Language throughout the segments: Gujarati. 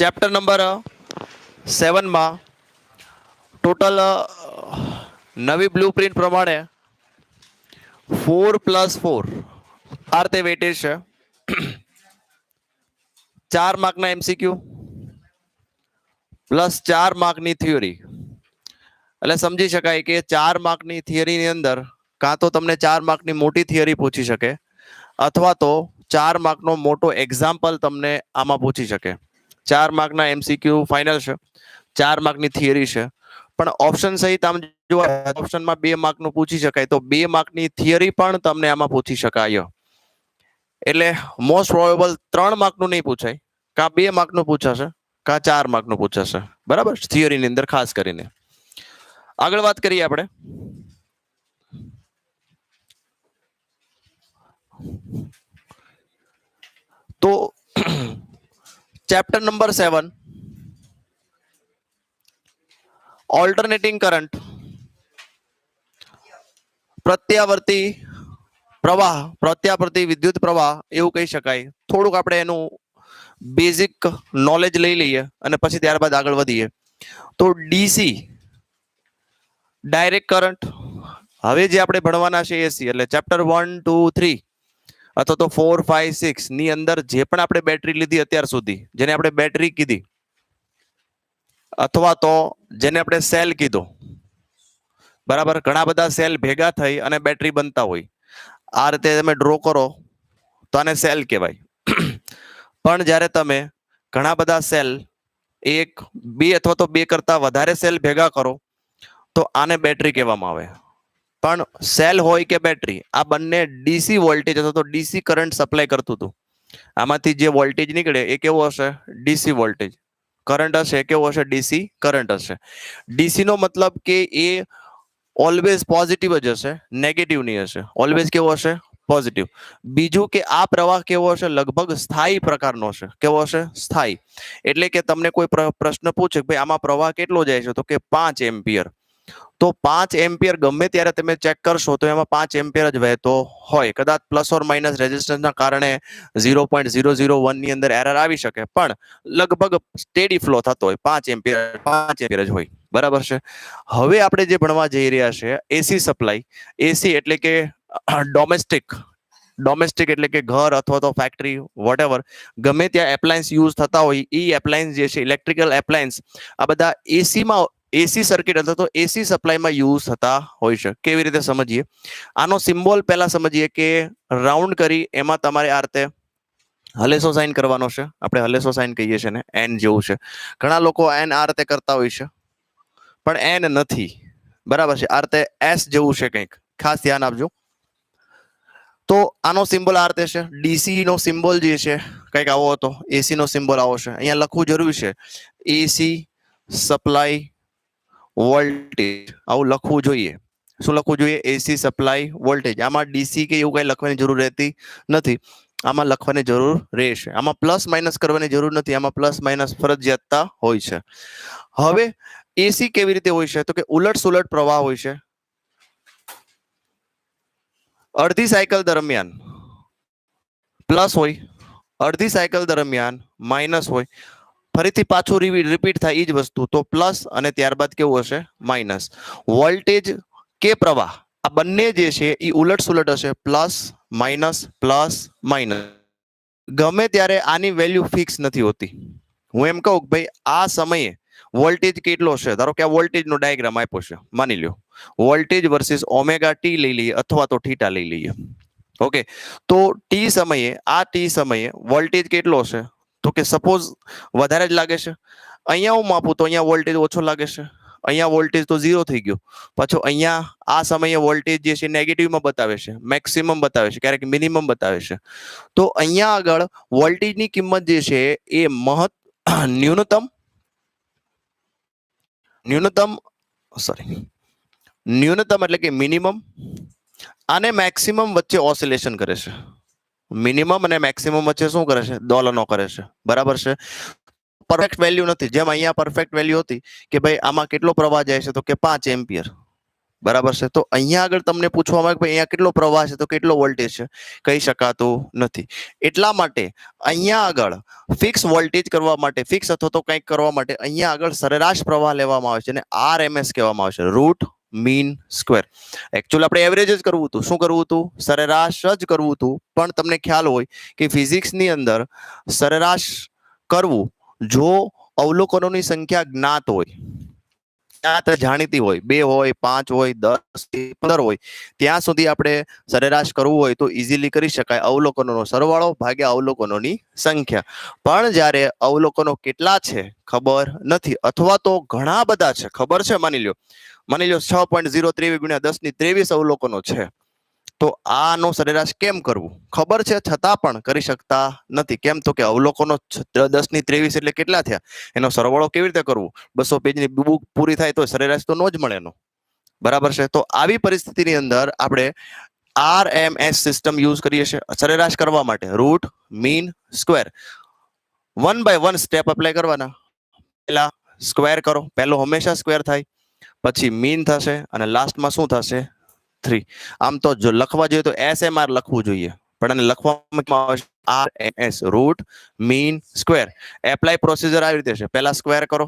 ચેપ્ટર નંબર 7 માં ટોટલ નવી બ્લુપ્રિન્ટ પ્રમાણે 4+4 આ રીતે વેટેજ છે. 4 માર્કના એમસીક્યુ પ્લસ 4 માર્કની થિયરી. એટલે સમજી શકાય કે 4 માર્કની થિયરીની અંદર કાં તો તમને 4 માર્કની મોટી થિયરી પૂછી શકે અથવા તો 4 માર્કનો મોટો એક્ઝામ્પલ તમને આમાં પૂછી શકે. 4 માર્કના એમસીક્યુ ફાઇનલ છે, 4 માર્કની થિયરી છે, પણ ઓપ્શન સહિત આમ જો ઓપ્શનમાં 2 માર્કનું પૂછી શકાય તો 2 માર્કની થિયરી પણ તમને આમાં પૂછી શકાય. એટલે મોસ્ટ પ્રોબેબલ 3 માર્કનું નહીં પૂછાય, કાં 2 માર્કનું પૂછાશે કાં 4 માર્કનું પૂછાશે. બરાબર, થિયરીની અંદર ખાસ કરીને. આગળ વાત કરીએ આપણે. તો ચેપ્ટર નંબર 7 ઓલ્ટરનેટિંગ કરંટ, પ્રત્યાવર્તી પ્રવાહ, પ્રત્યાવર્તી વિદ્યુત પ્રવાહ એવું કહી શકાય. થોડુંક આપણે એનું બેઝિક નોલેજ લઈ લઈએ અને પછી ત્યારબાદ આગળ વધીએ. તો ડીસી ડાયરેક્ટ કરંટ, હવે જે આપણે ભણવાના છે એસી, એટલે ચેપ્ટર 1, 2, 3 અથવા તો 4, 5, 6 ની અંદર જે પણ આપણે બેટરી લીધી અત્યાર સુધી, જેને આપણે બેટરી કીધી અથવા તો જેને આપણે સેલ કીધો, બરાબર, ઘણા બધા સેલ ભેગા થઈ અને બેટરી બનતા હોય. આ રીતે તમે ડ્રો કરો તો આને સેલ કહેવાય. પણ જ્યારે તમે ઘણા બધા સેલ 1, 2 અથવા તો 2 કરતા વધારે સેલ ભેગા કરો તો આને બેટરી કહેવામાં આવે. પણ સેલ હોય કે બેટરી, આ બંને ડીસી વોલ્ટેજ અથવા તો ડીસી કરંટ સપ્લાય કરતું હતું. આમાંથી જે વોલ્ટેજ નીકળે એ કેવો હશે? DC voltage. કરંટ હશે કેવો હશે? ડીસી કરંટ હશે. ડીસી નો મતલબ કે એ ઓલવેઝ પોઝિટિવ જ હશે, નેગેટિવ નહીં હશે. ઓલવેઝ કેવો હશે? પોઝિટિવ. બીજું કે આ પ્રવાહ કેવો હશે? લગભગ સ્થાયી પ્રકારનો હશે. કેવો હશે? સ્થાયી. એટલે કે તમને કોઈ પ્રશ્ન પૂછે કે ભાઈ આમાં પ્રવાહ કેટલો જાય છે, તો કે 5 એમ્પિયર. તો 5 એમ્પિયર ગમે ત્યારે તમે ચેક કરશો તો એમાં 5 એમ્પિયર જ વહેતો હોય. કદાચ પ્લસ ઓર માઇનસ રેઝિસ્ટન્સના કારણે 0.001 ની અંદર એરર આવી શકે, પણ લગભગ સ્ટેડી ફ્લો થતો હોય 5 એમ્પિયર જ હોય. બરાબર છે. હવે આપણે જે ભણવા જઈ રહ્યા છે એસી સપ્લાય. એસી એટલે કે ડોમેસ્ટિક એટલે કે ઘર અથવા તો ફેક્ટરી, વોટએવર, ગમે ત્યાં એપ્લાયન્સ યુઝ થતા હોય એ એપ્લાયન્સ જે છે, ઇલેક્ટ્રિકલ એપ્લાયન્સ, આ બધા એસીમાં, એસી સર્કિટ અથવા તો એસી સપ્લાયમાં યુઝ થતા હોય છે. કેવી રીતે સમજીએ? આનો સિમ્બોલ પહેલા સમજીએ કે રાઉન્ડ કરી એમાં તમારે આ રીતે હલેસો સાઇન કરવાનો છે. આપણે હલેસો સાઇન કહીએ છીએ ને, એન જેવું છે. ઘણા લોકો એન આ રીતે કરતા હોય છે, પણ એન નથી. બરાબર છે. આ રીતે એસ જેવું છે કંઈક, ખાસ ધ્યાન આપજો. તો આનો સિમ્બોલ આ રીતે છે. ડીસી નો સિમ્બોલ જે છે કંઈક આવો હતો, એસી નો સિમ્બોલ આવો છે. અહીંયા લખવું જરૂરી છે, એસી સપ્લાય વોલ્ટેજ, આવું લખવું જોઈએ. શું લખવું જોઈએ? AC supply voltage. આમાં ડીસી કે એવું કઈ લખવાની જરૂર રહેતી નથી. આમાં લખવાની જરૂર રહેશે. આમાં પ્લસ માઇનસ કરવાની જરૂર નથી. આમાં પ્લસ માઇનસ ફરજિયાતતા હોય છે. હવે એસી કેવી રીતે હોય છે? તો કે ઉલટ સુલટ પ્રવાહ હોય છે. અડધી સાયકલ દરમિયાન પ્લસ હોય, અડધી સાયકલ દરમિયાન માઇનસ હોય. ફરીથી પાછું રિપીટ થાય એ જ વસ્તુ, તો પ્લસ અને ત્યારબાદ કેવું હશે? માઇનસ. વોલ્ટેજ કે પ્રવાહ આ બંને જે છે એ ઉલટ સુલટ હશે, પ્લસ માઇનસ. ગમે ત્યારે આની વેલ્યુ ફિક્સ નથી હોતી. હું એમ કહું કે ભાઈ આ સમયે વોલ્ટેજ કેટલો છે, ધારો કે આ વોલ્ટેજ નો ડાયાગ્રામ આપ્યો છે, માની લ્યો વોલ્ટેજ વર્સિસ ઓમેગા ટી લઈ લઈએ અથવા તો થીટા લઈ લઈએ. ઓકે, તો ટી સમયે, આ ટી સમયે વોલ્ટેજ કેટલો છે? તો કે સપોઝ વધારે જ લાગે છે. અહીંયા હું માપું તો અહીંયા વોલ્ટેજ ઓછો લાગે છે. અહીંયા વોલ્ટેજ તો 0 થઈ ગયો. પાછો અહીંયા આ સમયે વોલ્ટેજ જે છે નેગેટિવમાં બતાવે છે, મેક્સિમમ બતાવે છે, ક્યારેક મિનિમમ બતાવે છે. તો અહીંયા આગળ વોલ્ટેજની કિંમત જે છે એ ન્યૂનતમ એટલે કે મિનિમમ અને મેક્સિમમ વચ્ચે ઓસિલેશન કરે છે. મિનિમમ અને મેક્સિમમ વચ્ચે શું કરે છે? દોલનો કરે છે. બરાબર છે. પરફેક્ટ વેલ્યુ નથી. જેમ અહીંયા પરફેક્ટ વેલ્યુ હતી કે ભાઈ આમાં કેટલો પ્રવાહ જાય છે, તો કે 5 એમ્પિયર. બરાબર છે. તો અહીંયા આગળ તમને પૂછવામાં આવે કે અહીંયા કેટલો પ્રવાહ છે, તો કેટલો વોલ્ટેજ છે, કહી શકાતું નથી. એટલા માટે અહીંયા આગળ ફિક્સ વોલ્ટેજ કરવા માટે, ફિક્સ અથવા તો કંઈક કરવા માટે અહીંયા આગળ સરેરાશ પ્રવાહ લેવામાં આવે છે અને RMS કહેવામાં આવે છે, રૂટ મીન સ્ક્વેર. એકચ્યુઅલી આપણે એવરેજ જ કરવું હતું. શું કરવું હતું? સરેરાશ જ કરવું હતું. પણ તમને ખ્યાલ હોય કે ફિઝિક્સની અંદર સરેરાશ કરવું જો અવલોકનોની સંખ્યા જ્ઞાત હોય, જાણીતી હોય, 2 હોય, 5 હોય, 10, 15 હોય, ત્યાં સુધી આપણે સરેરાશ કરવું હોય તો ઇઝીલી કરી શકાય. અવલોકનોનો સરવાળો ભાગ્યા અવલોકનોની સંખ્યા. પણ જ્યારે અવલોકનો કેટલા છે ખબર નથી, અથવા તો ઘણા બધા છે ખબર છે, માની લો 6.023 ગુણ્યા 10⁻23 અવલોકનો છે, તો આનો સરેરાશ કેમ કરવું? ખબર છે છતાં પણ કરી શકતા નથી. કેમ? તો કે અવલોકનો 10⁻23 એટલે કેટલા થયા, એનો સરવાળો કેવી રીતે કરવું? 200 પેજની બુક પૂરી થાય તો સરેરાશ તો નો જ મળે એનો. બરાબર છે. તો આવી પરિસ્થિતિની અંદર આપણે RMS સિસ્ટમ યુઝ કરીએ છીએ સરેરાશ કરવા માટે. Root mean square 1 by 1 step apply કરવાના. પહેલા સ્ક્વેર કરો, પહેલો હંમેશા સ્ક્વેર થાય, પછી મીન થશે અને લાસ્ટમાં શું થશે? 3. આમ તો જો લખવા જોઈએ તો SMR લખવું જોઈએ, પણ આને લખવામાં આવે છે RMS, route mean square. Apply procedure આવી રીતે છે. પહેલા સ્ક્વેર કરો,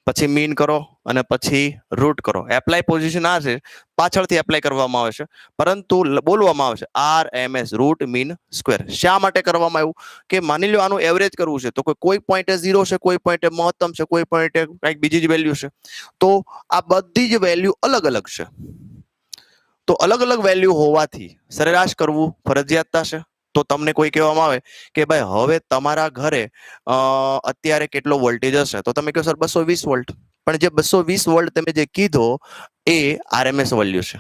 પછી મીન કરો અને પછી રૂટ કરો. એપ્લાય પોઝિશન આ છે, પાછળથી એપ્લાય કરવામાં આવે છે, પરંતુ બોલવામાં આવે છે RMS, રૂટ મીન સ્ક્વેર. શા માટે કરવામાં આવ્યું? કે માની લો આનું એવરેજ કરવું છે, તો કોઈ પોઈન્ટે 0 છે, કોઈ પોઈન્ટે મહત્તમ છે, કોઈ પોઈન્ટે કંઈક બીજી જ વેલ્યુ છે, તો આ બધી જ વેલ્યુ અલગ અલગ છે. તો અલગ અલગ વેલ્યુ હોવાથી સરેરાશ કરવું ફરજિયાત થશે. તો તમને કોઈ કહેવામાં આવે કે ભાઈ હવે તમારા ઘરે અત્યારે કેટલો વોલ્ટેજ હશે, તો તમે કહો સર 220 વોલ્ટ. પણ જે 220 વોલ્ટ તમે જે કીધો એ RMS વેલ્યુ છે.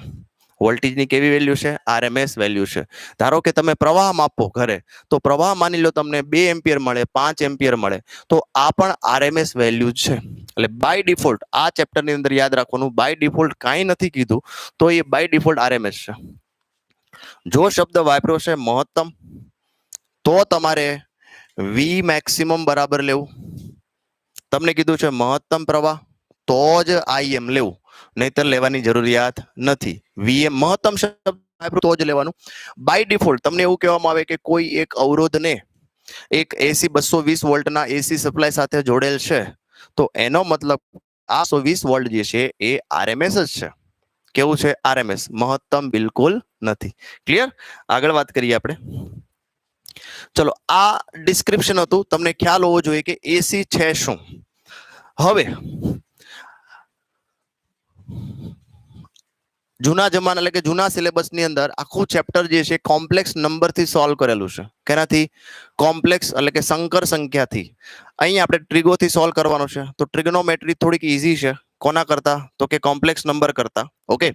વોલ્ટેજની કેવી વેલ્યુ છે? RMS વેલ્યુ છે. ધારો કે તમે પ્રવાહ માપો ઘરે, તો પ્રવાહ માની લો તમને 2 એમ્પિયર મળે, 5 એમ્પિયર મળે, તો આ પણ RMS વેલ્યુ છે. એટલે બાય ડિફોલ્ટ આ ચેપ્ટરની અંદર યાદ રાખવાનું, બાય ડિફોલ્ટ કાંઈ નથી કીધું, તો એ બાય ડિફોલ્ટ RMS છે. જો શબ્દ વાપર્યો છે મહત્તમ, તો તમારે V મેક્સિમમ બરાબર લેવું. તમને કીધું છે મહત્તમ પ્રવાહ, તો જ IM લેવું, નહીતર લેવાની જરૂરિયાત નથી. VM મહત્તમ શબ્દ તો જ લેવાનું. બાય ડિફોલ્ટ તમને એવું કહેવામાં આવે કે કોઈ એક અવરોધને એક AC 220 વોલ્ટના AC સપ્લાય સાથે જોડેલ છે, તો એનો મતલબ આ 120 વોલ્ટ જે છે એ RMS જ છે. કેવું છે? RMS. મહત્તમ બિલકુલ નથી. ક્લિયર? આગળ વાત કરીએ આપણે. ચલો, આ ડિસ્ક્રિપ્શન હતું. તમને ખ્યાલ હોવો જોઈએ કે AC છે શું. હવે જૂના જમાના એટલે કે જૂના સિલેબસની અંદર આખું ચેપ્ટર જે છે કોમ્પ્લેક્સ નંબરથી સોલ્વ કરેલું છે. કેનાથી? કોમ્પ્લેક્સ એટલે કે સંકર સંખ્યાથી. અહીં આપણે ટ્રિગોથી સોલ્વ કરવાનું છે. તો ટ્રિગ્નોમેટ્રી થોડીક ઈઝી છે. કોના કરતા? તો કે કોમ્પ્લેક્સ નંબર કરતા. ઓકે,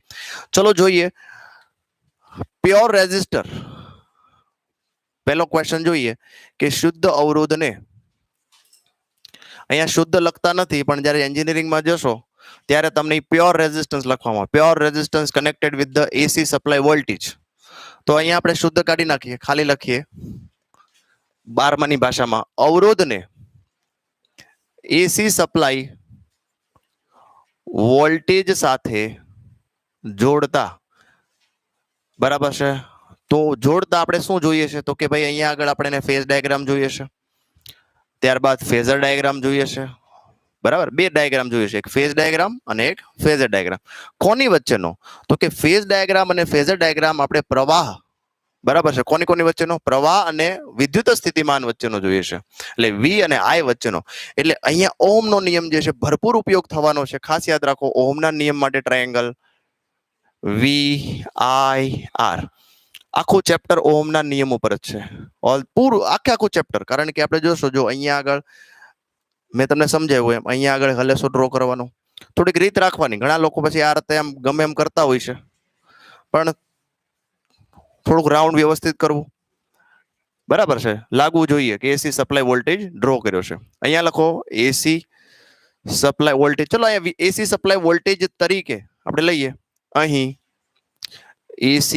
ચલો જોઈએ. પ્યોર રેઝિસ્ટર, પહેલો ક્વેશ્ચન જોઈએ કે શુદ્ધ અવરોધને, અહીંયા શુદ્ધ લખતા નથી, પણ જ્યારે એન્જિનિયરિંગમાં જશો ત્યારે તમને પ્યોર રેઝિસ્ટન્સ લખવામાં, pure resistance connected with the AC supply voltage. તો અહીંયા આપણે શુદ્ધ કાઢી નાખીએ, ખાલી લખીએ 12માની ભાષામાં. અવરોધને AC સપ્લાય વોલ્ટેજ સાથે જોડતા, બરાબર છે. તો જોડતા આપણે શું જોઈએ છે? તો કે ભાઈ અહીંયા આગળ આપણે ફેઝ ડાયાગ્રામ જોઈએ છે, ત્યારબાદ ફેઝર ડાયાગ્રામ જોઈએ છે. બરાબર, 2 ડાયાગ્રામ જોઈએ છે, એક ફેઝ ડાયાગ્રામ અને એક ફેઝર ડાયાગ્રામ. કોની વચ્ચેનો? તો કે ફેઝ ડાયાગ્રામ અને ફેઝર ડાયાગ્રામ આપણે પ્રવાહ, બરાબર છે, કોની વચ્ચેનો? પ્રવાહ અને વિદ્યુત સ્થિતિમાન વચ્ચેનો જોઈએ છે, એટલે V અને I વચ્ચેનો. એટલે અહીંયા ઓહમનો નિયમ જે છે ભરપૂર ઉપયોગ થવાનો છે. ખાસ યાદ રાખો, ઓહમના નિયમ માટે ટ્રાયેંગલ VIR. આખું ચેપ્ટર ઓહમના નિયમ ઉપર જ છે. પૂરું આખું ચેપ્ટર. કારણ કે આપણે જોશો, જો અહીંયા આગળ મેં તમને સમજાવ્યું એમ અહીંયા આગળ હલેસો ડ્રો કરવાનો, થોડીક રીત રાખવાની. ઘણા લોકો પછી આ રીતે એમ ગમે એમ કરતા હોય છે, પણ થોડુંક રાઉન્ડ વ્યવસ્થિત કરવું, બરાબર છે, લાગવું જોઈએ કે AC સપ્લાય વોલ્ટેજ ડ્રો કર્યો છે. અહીંયા લખો AC સપ્લાય વોલ્ટેજ. ચલો અહીંયા AC સપ્લાય વોલ્ટેજ તરીકે આપણે લઈએ. અહીં AC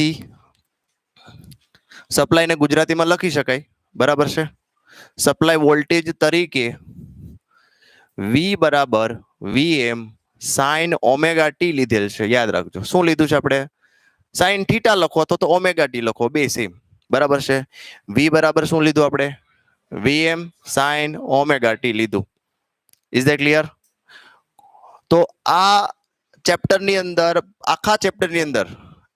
સપ્લાયને ગુજરાતીમાં લખી શકાય, બરાબર છે. સપ્લાય વોલ્ટેજ તરીકે V બરાબર VM સાઇન ઓમેગા ટી લીધેલ છે. યાદ રાખજો શું લીધું છે આપણે? સાઇન થીટા લખો તો ઓમેગા ટી લખો, બે સેમ. બરાબર છે. વી બરાબર શું લીધું આપણે? વીએમ સાઇન ઓમેગા ટી લીધું. Is that clear? તો આ ચેપ્ટરની અંદર, આખા ચેપ્ટરની અંદર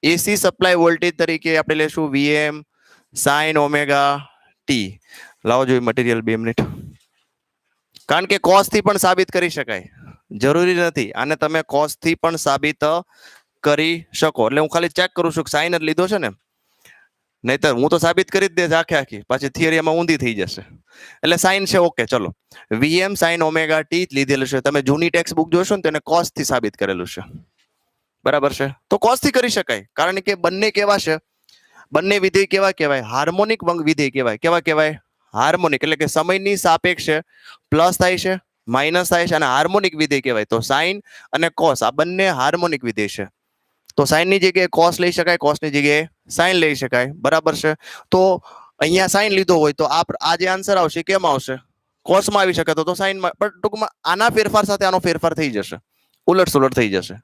એસી સપ્લાય વોલ્ટેજ તરીકે આપણે લેશું વીએમ સાઇન ઓમેગા ટી. લાવો જોઈએ મટીરિયલ 2 મિનિટ. કારણ કે કોસ થી પણ સાબિત કરી શકાય, જરૂરી નથી આને તમે કોસ થી પણ સાબિત કરી શકો. એટલે હું ખાલી ચેક કરું છું કે સાઇન જ લીધો છે ને, નહીતર હું તો સાબિત કરી જ દે આખે પાછી થિયરીમાં ઊંધી થઈ જશે. એટલે સાઇન છે, ઓકે. ચલો, વીએમ સાઇન ઓમેગા ટી લીધેલું છે. તમે જૂની ટેક્સ્ટ બુક જોશો ને તેને કોસ થી સાબિત કરેલું છે. બરાબર છે. તો કોસ થી કરી શકાય, કારણ કે બંને કેવા છે? બંને વિધેય કેવા કહેવાય? હાર્મોનિક વિધેય કહેવાય. કેવા કહેવાય? હાર્મોનિક. એટલે કે સમયની સાપેક્ષે પ્લસ થાય છે, માઇનસ થાય છે, અને હાર્મોનિક વિધેય કહેવાય. તો સાઇન અને કોસ આ બંને હાર્મોનિક વિધેય છે. તો સાઇન ની જગ્યાએ કોસ લઈ શકાય, કોસ ની જગ્યાએ સાઇન લઈ શકાય. બરાબર છે. તો અહીંયા સાઇન લીધો હોય તો આ જે આન્સર આવશે કેમ આવશે? કોસમાં આવી શકે તો સાઇનમાં. પણ ટૂંકમાં આના ફેરફાર સાથે આનો ફેરફાર થઈ જશે, ઉલટ સુલટ થઈ જશે.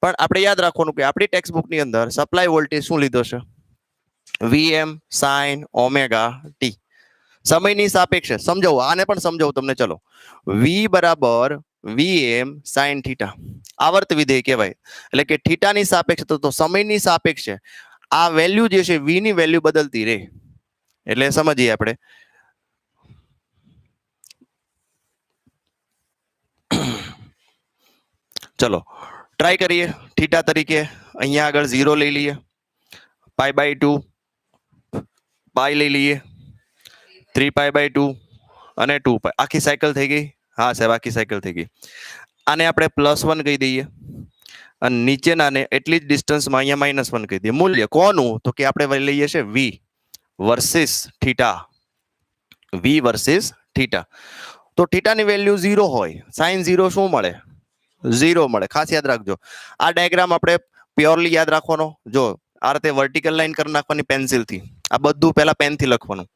પણ આપણે યાદ રાખવાનું કે આપણી ટેક્સ્ટ બુક ની અંદર સપ્લાય વોલ્ટેજ શું લીધો છે? VM sign omega T. સમયની સાપેક્ષે સમજાવું, આને પણ સમજાવું તમને. ચલો, વી બરાબર વીએમ સાઇન થીટા આવર્ત વિધેય કહેવાય. એટલે કે થીટાની સાપેક્ષે તો સમયની સાપેક્ષે આ વેલ્યુ જે છે વી ની વેલ્યુ બદલતી રહે. એટલે સમજીએ આપણે. ચલો ટ્રાય કરીએ. થીટા તરીકે અહીંયા આગળ 0 લઈ લઈએ, π/2 પાઈ લઈ લઈએ, 3π/2 અને 2π. આખી સાયકલ થઈ ગઈ. હા સાહેબ, આખી સાયકલ થઈ ગઈ. આને આપણે +1 કહી દઈએ અને નીચેનાને એટલી જ ડિસ્ટન્સમાં અહીંયા -1 કહી દઈએ. મૂલ્ય કોનું? તો કે આપણે લઈએ છે વી વર્સિસ થીટા. વી વર્સિસ થીટા. તો થીટાની વેલ્યુ 0 હોય, સાઇન 0 શું મળે? 0 મળે. ખાસ યાદ રાખજો. આ ડાયાગ્રામ આપણે પ્યોરલી યાદ રાખવાનો. જો આ રીતે વર્ટિકલ લાઈન કરી નાખવાની પેન્સિલથી. આ બધું પહેલા પેનથી લખવાનું.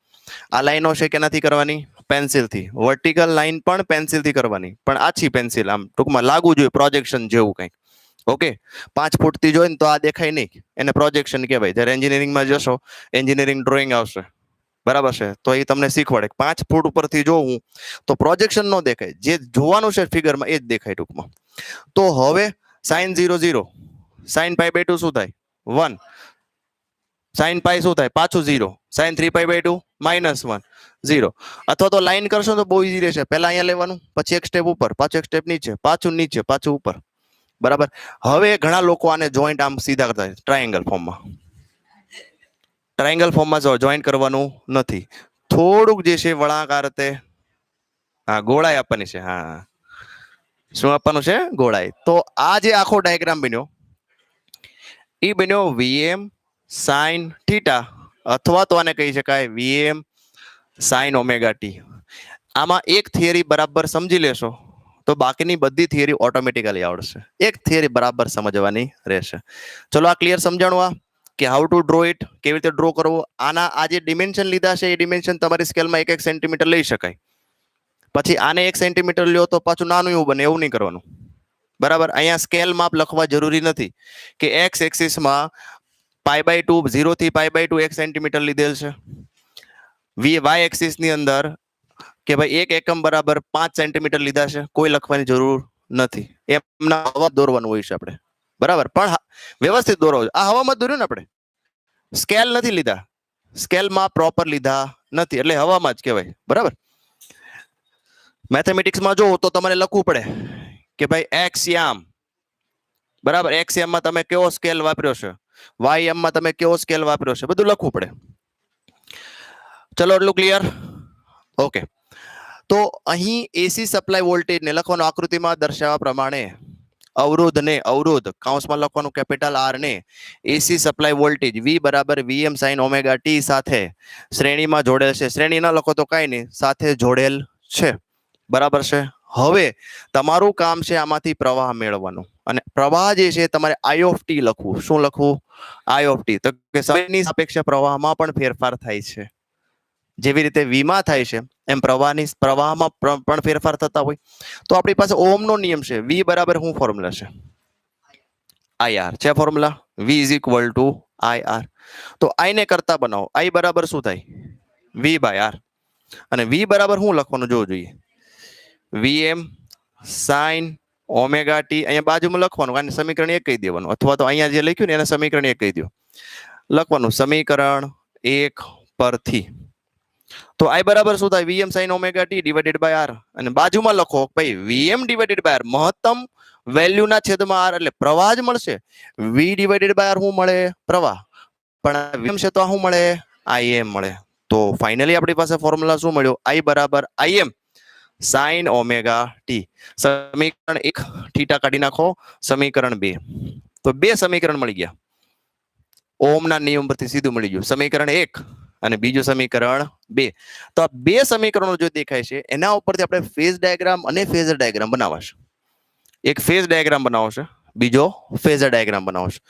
આ લાઈનો છે કે નથી કરવાની? પેન્સિલથી. વર્ટિકલ લાઈન પણ પેન્સિલથી કરવાની, પણ આછી પેન્સિલ, આમ ટૂંકમાં લાગવું જોઈએ પ્રોજેક્શન જેવું કંઈક. ઓકે, 5 ફૂટથી જોઈને તો આ દેખાય નહીં, એને પ્રોજેક્શન કહેવાય. જ્યારે એન્જિનિયરિંગમાં જશો, એન્જિનિયરિંગ ડ્રોઈંગ આવશે, બરાબર છે, તો એ તમને શીખવાડે 5 ફૂટ ઉપરથી જોવું તો પ્રોજેક્શન ન દેખાય, જે જોવાનું છે ફિગરમાં એ જ દેખાય ટૂંકમાં. તો હવે સાઇન 0 0, સાઇન π/2 શું થાય? 1. સાઇન પાઈ શું થાય? પાછું 0. સાઇન 3π/2 -1 0. અથવા તો લાઈન કરશો તો બહુ ઈઝી રહેશે. પહેલા અહીંયા લેવાનું, પછી એક સ્ટેપ ઉપર, પાછું એક સ્ટેપ નીચે, પાછું નીચે, પાછું ઉપર. બરાબર. હવે ઘણા લોકો આને જોઈન્ટ આમ સીધા કરતા ટ્રાયેંગલ ફોર્મમાં. ટ્રાયેંગલ ફોર્મમાં જોઈન્ટ કરવાનું નથી. થોડુંક જે છે વળાંકાર રીતે, હા ગોળાઈ આપવાની છે. હા, શું આપવાનું છે? ગોળાઈ. તો આ જે આખો ડાયાગ્રામ બન્યો એ બન્યો વીએમ સાઇન થીટા, અથવા તો આને કહી શકાય વીએમ સાઇન ઓમેગા ટી. આમાં એક થિયરી બરાબર સમજી લેશો તો બાકીની બધી થિયરી ઓટોમેટિકલી આવડશે. એક થિયરી બરાબર સમજવાની રહેશે. ચલો, આ ક્લિયર સમજાણું? આ કે હાઉ ટુ ડ્રો ઇટ, કેવી રીતે ડ્રો કરવો. આના આ જે ડિમેન્શન લીધા છે એ ડિમેન્શન તમારી સ્કેલમાં 1 સેન્ટીમીટર લઈ શકાય. પછી આને 1 સેન્ટીમીટર લ્યો તો પાછું નાનું એવું બને, એવું નહીં કરવાનું. બરાબર. અહીંયા સ્કેલ માપ લખવા જરૂરી નથી કે એક્સ એક્સિસમાં π/2 0 થી π/2 1 સેન્ટીમીટર લીધેલ છે. વાય એક્સિસ ની અંદર કે ભાઈ 1 એકમ બરાબર 5 સેન્ટીમીટર લીધા છે, કોઈ લખવાની જરૂર નથી. એમના હવા દોરવાનું હોય છે આપણે. બરાબર. પણ વ્યવસ્થિત દોરવો. આ હવામાં દોર્યું ને આપણે, સ્કેલ નથી લીધા, સ્કેલમાં પ્રોપર લીધા નથી, એટલે હવામાં જ કહેવાય. બરાબર. મેથેમેટિક્સમાં જો તો તમારે લખવું પડે કે ભાઈ એક્સયામ, બરાબર, એક્સયામમાં તમે કેવો સ્કેલ વાપર્યો છે, વાયયામમાં તમે કેવો સ્કેલ વાપર્યો છે, બધું લખવું પડે. ચલો, એટલું ક્લિયર? ઓકે. તો અહીં એસી સપ્લાય વોલ્ટેજ ને લખવાનું આકૃતિમાં દર્શાવ્યા પ્રમાણે અવરોધ કૌંસમાં લખવાનું કેપિટલ આર ને એસી સપ્લાય વોલ્ટેજ વી બરાબર વીએમ સાઇન ઓમેગા ટી સાથે શ્રેણીમાં જોડેલ છે. શ્રેણી ના લખો તો કઈ નહીં, સાથે જોડેલ છે. બરાબર છે. હવે તમારું કામ છે આમાંથી પ્રવાહ મેળવવાનું, અને પ્રવાહ જે છે તમારે આઈ ઓફ ટી લખવું. શું લખવું? આઈ ઓફ ટી. તો કે સમયની સાપેક્ષે પ્રવાહમાં પણ ફેરફાર થાય છે. જેવી રીતે v માં થાય છે એમ પ્રવાહમાં પણ ફેરફાર થતા હોય. તો આપણી પાસે ઓહમનો નિયમ છે. v બરાબર શું ફોર્મ્યુલા છે? IR છે formula. v is equal to IR. તો I ને કરતા બનાવો. I બરાબર શું થાય? v by r. અને v બરાબર શું લખવાનું જોવું જોઈએ? vm sin omega T. અહીંયા બાજુમાં લખવાનું, કારણ સમીકરણ 1 કહી દેવાનું, અથવા તો અહીંયા જે લખ્યું ને એને સમીકરણ 1 કહી દો. લખવાનું સમીકરણ 1 પરથી. તો I બરાબર શું થાય? vm sin omega T divided by r. અને બાજુમાં લખો ભાઈ vm ડિવાઇડેડ બાય r, મહત્તમ વેલ્યુના છેદમાં r એટલે પ્રવાહ જ મળશે. v ડિવાઇડેડ બાય r શું મળે? પ્રવાહ. પણ vm છે તો શું મળે? im મળે. તો ફાઇનલી આપણી પાસે ફોર્મ્યુલા શું મળ્યો? I બરાબર im sin ઓમેગા ટી. સમીકરણ 1 થીટા કાઢી નાખો, સમીકરણ 2. તો બે સમીકરણ મળી ગયા. ઓહમના નિયમ પરથી સીધું મળી ગયું. સમીકરણ 1 અને બીજું સમીકરણ 2. તો આ બે સમીકરણો જો દેખાય છે એના ઉપરથી આપણે ફેઝ ડાયાગ્રામ અને ફેઝર ડાયાગ્રામ બનાવશે. એક ફેઝ ડાયાગ્રામ બનાવશે, બીજો ફેઝર ડાયાગ્રામ બનાવશે.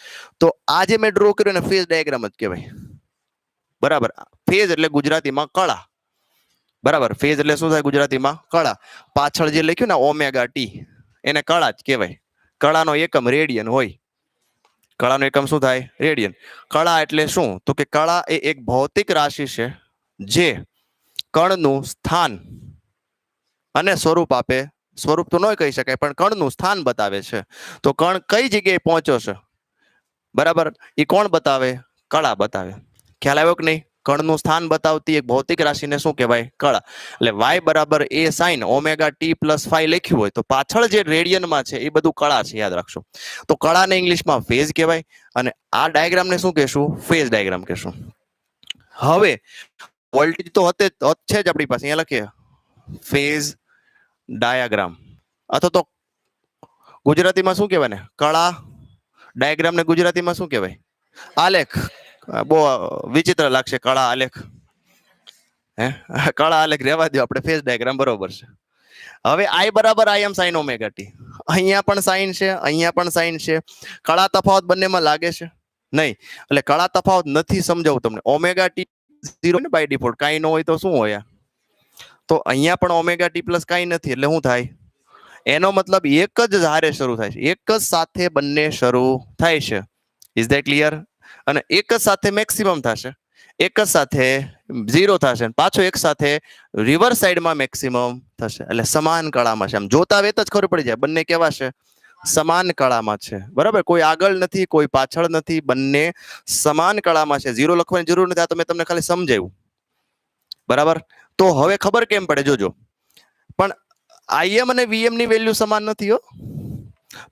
તો આ જે મેં ડ્રો કર્યો ને ફેઝ ડાયાગ્રામ જ કહેવાય. બરાબર. ફેઝ એટલે ગુજરાતીમાં કળા. બરાબર. ફેઝ એટલે શું થાય ગુજરાતીમાં? કળા. પાછળ જે લખ્યું ને ઓમેગા ટી એને કળા જ કહેવાય. કળાનો એકમ રેડિયન હોય. કળાનો એકમ શું થાય? રેડિયન. કળા એટલે શું? તો કે કળા એ એક ભૌતિક રાશિ છે જે કણનું સ્થાન અને સ્વરૂપ આપે. સ્વરૂપ તો ન કહી શકાય, પણ કણનું સ્થાન બતાવે છે. તો કણ કઈ જગ્યાએ પહોંચ્યો છે, બરાબર, એ કોણ બતાવે? કળા બતાવે. ખ્યાલ આવ્યો કે નહીં? કણનું સ્થાન બતાવતી એક ભૌતિક રાશિને શું કહેવાય? કળા. એટલે y બરાબર a sin omega T plus 5 લખ્યું હોય તો પાછળ જે રેડિયનમાં છે એ બધું કળા છે, યાદ રાખશો. તો કળાને ઇંગ્લિશમાં ફેઝ કહેવાય અને આ ડાયાગ્રામને શું કહેશું? ફેઝ ડાયાગ્રામ કહેશું. હવે વોલ્ટેજ તો છે જ આપણી પાસે. અહીંયા લખીએ ફેઝ ડાયાગ્રામ, અથવા તો ગુજરાતીમાં શું કહેવાય ને? કળા ડાયાગ્રામને ગુજરાતીમાં શું કહેવાય? આલેખ. બહુ વિચિત્ર લાગશે કળા આલેખ. કળા આલેખ રહેવા દો, આપણે ફેઝ ડાયાગ્રામ બરોબર છે. હવે I બરાબર im sin ઓમેગા ટી. અહીંયા પણ સાઇન છે, અહીંયા પણ સાઇન છે. કળા તફાવત બંનેમાં લાગે છે? નહીં. એટલે કળા તફાવત નથી, સમજાવું તમને. ઓમેગા ટી 0 ને બાય ડિફોલ્ટ, કાંઈ ન હોય તો શું હોય? તો અહીંયા પણ ઓમેગા ટી પ્લસ કાંઈ નથી, એટલે શું થાય? એનો મતલબ એક જ હારે શરૂ થાય છે, એક જ સાથે બંને શરૂ થાય છે. Is that clear? અને એક જ સાથે મેક્સિમમ થશે, એક જ સાથે 0 થશે, પાછો એક સાથે રિવર્સ સાઈડમાં મેક્સિમમ થશે. એટલે સમાન કળામાં છે. આમ જોતા વેત જ ખબર પડી જાય બંને કેવા છે? સમાન કળામાં છે. બરાબર. કોઈ આગળ નથી, કોઈ પાછળ નથી, બંને સમાન કળામાં છે. 0 લખવાની જરૂર નથી, આ તો મેં તમને ખાલી સમજાવ્યું. બરાબર. તો હવે ખબર કેમ પડે? જોજો. પણ im અને vm ની વેલ્યુ સમાન નથી હો.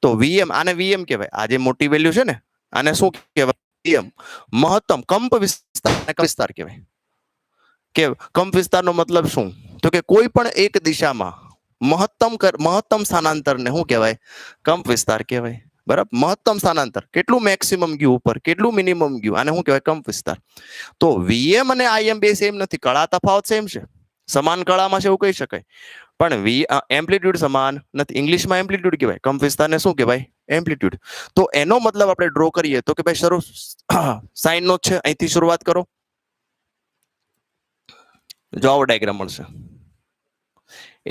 તો vm, આને vm કહેવાય. આ જે મોટી વેલ્યુ છે ને આને શું કહેવાય? vm. મહત્તમ કંપ વિસ્તાર કહેવાય. કે કંપ વિસ્તારનો મતલબ શું? તો કે કોઈ પણ એક દિશામાં મહત્તમ સ્થાનાંતરને શું કહેવાય? કંપ વિસ્તાર કહેવાય. બરાબર. મહત્તમ સ્થાનાંતર કેટલું મેક્સિમમ ગયું ઉપર, કેટલું મિનિમમ ગયું, આને શું કહેવાય? કંપ વિસ્તાર. તો vm અને im બે સેમ નથી, કળા તફાવત સેમ છે, સમાન કળામાં છે એવું કહી શકાય, પણ એમ્પ્લિટ્યુડ સમાન નથી. ઇંગ્લિશમાં એમ્પ્લિટ્યુડ કહેવાય, કંપ વિસ્તારને શું કહેવાય? એમ્પ્લિટ્યુડ. તો એનો મતલબ આપણે ડ્રો કરીએ તો કે ભાઈ શરૂ સાઇન નો છે, અહીંથી શરૂઆત કરો. જો આવો ડાયાગ્રામ મળશે.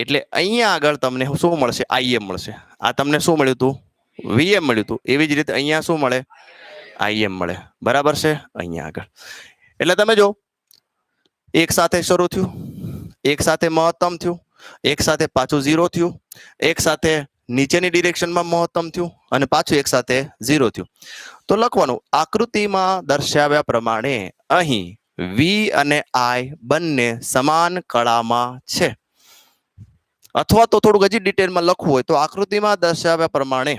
એટલે અહીંયા આગળ તમને શું મળશે? im મળશે. આ તમને શું મળ્યું હતું? vm મળ્યું હતું. એવી જ રીતે અહીંયા શું મળે? im મળે. બરાબર છે. અહીંયા આગળ એટલે તમે જો એક સાથે શરૂ થયું, એક સાથે મહત્તમ થયું, એક સાથે પાછું 0 થયું, એક સાથે નીચેની ડિરેક્શનમાં મહત્તમ થયું અને પાછું એક સાથે 0 થયું. તો લખવાનું આકૃતિમાં દર્શાવ્યા પ્રમાણે અહીં v અને I બંને સમાન કળામાં છે. અથવા તો થોડુંક હજી ડિટેલમાં લખવું હોય તો આકૃતિમાં દર્શાવ્યા પ્રમાણે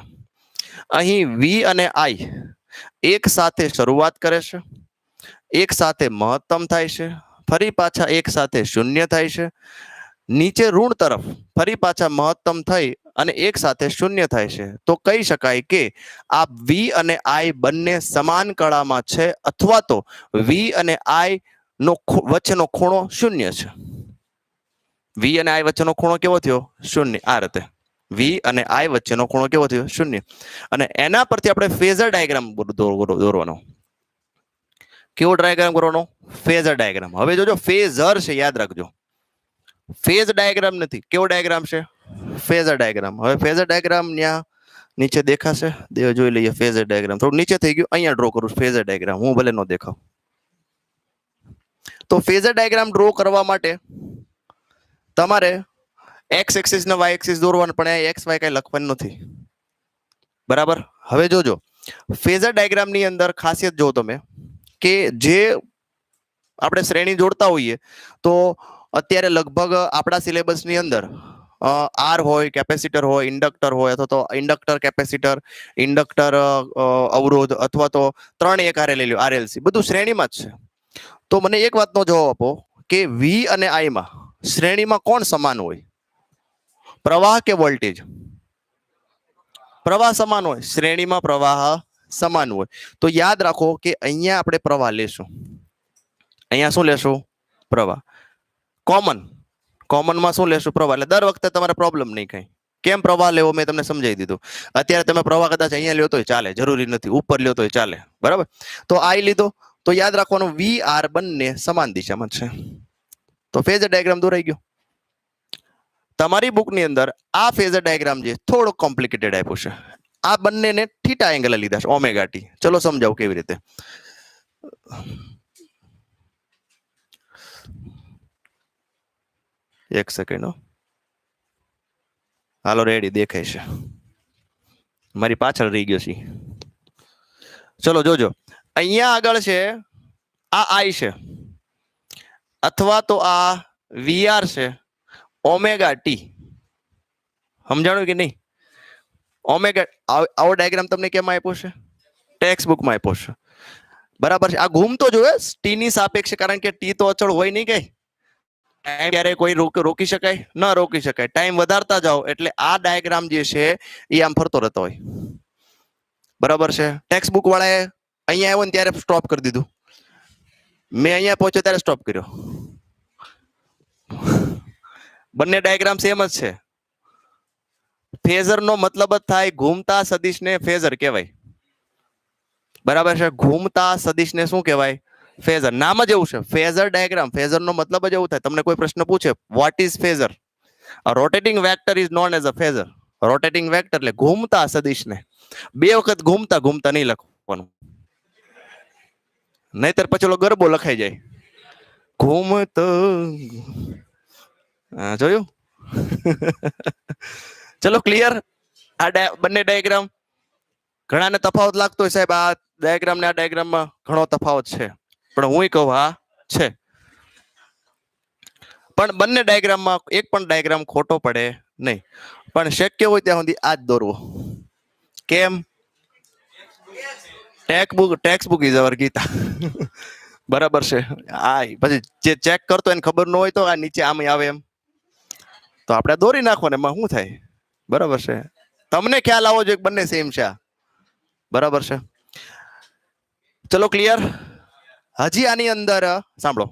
અહીં v અને I એક સાથે શરૂઆત કરે છે, એક સાથે મહત્તમ થાય છે, ફરી પાછા એક સાથે શૂન્ય થાય છે, નીચે ઋણ તરફ ફરી પાછા મહત્તમ થઈ અને એક સાથે શૂન્ય થાય છે. તો કહી શકાય કે આ v અને I બંને સમાન કળામાં છે, અથવા તો v અને I નો વચ્ચેનો ખૂણો શૂન્ય છે. v અને I વચ્ચેનો ખૂણો કેવો થયો? શૂન્ય. આ રીતે v અને I વચ્ચેનો ખૂણો કેવો થયો? શૂન્ય. અને એના પરથી આપણે ફેઝર ડાયાગ્રામ દોરવાનો. કેવો ડાયાગ્રામ કરવાનો? Phasor diagram. હવે જોજો ફેઝર છે, યાદ રાખજો, ફેઝ ડાયાગ્રામ નથી. કેવો ડાયાગ્રામ છે? Phasor diagram. હવે ફેઝર ડાયાગ્રામ ત્યાં નીચે દેખાશે, જોઈ લઈએ. ફેઝર ડાયાગ્રામ થોડું નીચે થઈ ગયું, અહીંયા ડ્રો કરું ફેઝર ડાયાગ્રામ, હું ભલે ન દેખાવ. તો ફેઝર ડાયાગ્રામ ડ્રો કરવા માટે તમારે એક્સ એક્સિસ ને વાય એક્સિસ દોરવાનું, પણ એક્સ વાય કઈ લખવાનું નથી. બરાબર. હવે જોજો ફેઝર ડાયાગ્રામ ની અંદર ખાસિયત જો તમે કે જે આપણે શ્રેણી જોડતા હોઈએ તો અત્યારે લગભગ આપણા સિલેબસ ની અંદર આર હોય, કેપેસિટર હોય, ઇન્ડક્ટર હોય, અથવા તો ઇન્ડક્ટર કેપેસિટર, ઇન્ડક્ટર અવરોધ, અથવા તો 3 એક આરે લઈ લો, આરએલસી, બધું શ્રેણીમાં જ છે. તો મને એક વાતનો જવાબ આપો કે વી અને આઈ માં શ્રેણીમાં કોણ સમાન હોય? પ્રવાહ કે વોલ્ટેજ? પ્રવાહ સમાન હોય. શ્રેણીમાં પ્રવાહ સમાન હોય. તો યાદ રાખો કે અહીંયા આપણે પ્રવાહ લેશું. અહીંયા શું લેશું? પ્રવાહ. કોમનમાં શું લેશું? પ્રવાહ. એટલે દર વખતે તમારે પ્રોબ્લેમ નહીં કઈ. કેમ પ્રવાહ લેવો મેં તમને સમજાવી દીધું. અત્યારે તમે પ્રવાહ કદાચ અહીંયા લ્યો તોય ચાલે, જરૂરી નથી ઉપર લ્યો તોય ચાલે. બરાબર. તો આઈ લીધો તો યાદ રાખવાનું વી આર બંને સમાન દિશામાં છે. તો ફેઝર ડાયાગ્રામ દોરાઈ ગયો. તમારી બુકની અંદર આ ફેઝર ડાયાગ્રામ જે થોડો કોમ્પ્લિકેટેડ આપ્યું છે. આ બંનેને થીટા એંગલ લીધા છે, ઓમેગા ટી. ચલો સમજાવું કેવી રીતે. એક સેકન્ડ. હાલો, રેડી દેખાય છે. મારી પાછળ રહી ગયો છે. ચલો જોજો, અહીંયા આગળ છે આ આઈ છે, અથવા તો આ વીઆર છે, ઓમેગા ટી. સમજાણું કે નહીં? ઓમેગા. આવો ડાયાગ્રામ તમને કેમ આપ્યો છે? ટેક્સ્ટ બુકમાં આપ્યો છે. બરાબર છે. આ ઘૂમતો જોવે ટી ની સાપેક્ષે, કારણ કે ટી તો અચળ હોય નહીં કઈ. ક્યારે કોઈ રોકી શકાય? ન રોકી શકાય. ટાઈમ વધારતા જાઓ એટલે આ ડાયાગ્રામ જે છે એ આમ ફરતો રહેતો હોય. બરાબર છે. ટેક્સ્ટ બુક વાળાએ અહીંયા આવ્યો ને ત્યારે સ્ટોપ કરી દીધું, મેં અહીંયા પહોંચ્યો ત્યારે સ્ટોપ કર્યો. બંને ડાયાગ્રામ સેમ જ છે. ફેઝર નો મતલબ જ થાય ઘૂમતા સદિશને ફેઝર કહેવાય. બરાબર છે. ઘૂમતા સદિશને શું કહેવાય? ફેઝર. નામ જ એવું છે, ફેઝર ડાયાગ્રામ. ફેઝર નો મતલબ જ એવું થાય. તમને કોઈ પ્રશ્ન પૂછે what is phasor? A rotating vector is known as a phasor. Rotating vector એટલે ઘૂમતા સદિશને. બે વખત ઘૂમતા ઘૂમતા નહીં લખવાનું, નહીતર પછી ઓલો ગરબો લખાઈ જાય. ઘૂમતો. જોયું? ચલો ક્લિયર. આ બંને ડાયાગ્રામ ઘણાને તફાવત લાગતો હોય, સાહેબ આ ડાયાગ્રામ ને આ ડાયાગ્રામમાં ઘણો તફાવત છે, પણ હું કહું હા છે. પણ બંને ડાયાગ્રામમાં એક પણ ડાયાગ્રામ ખોટો પડે નહીં. પણ શક્ય હોય ત્યાં સુધી આ જ દોરવો. કેમ? Text book is our Gita. બરાબર છે. આ પછી જે ચેક કરતો એને ખબર ન હોય તો આ નીચે આમ આવે એમ તો આપણે દોરી નાખો ને એમાં શું થાય. બરાબર છે. તમને ખ્યાલ આવો જોઈએ બંને સેમ છે. બરાબર છે. ચલો ક્લિયર. હજી આની અંદર સાંભળો,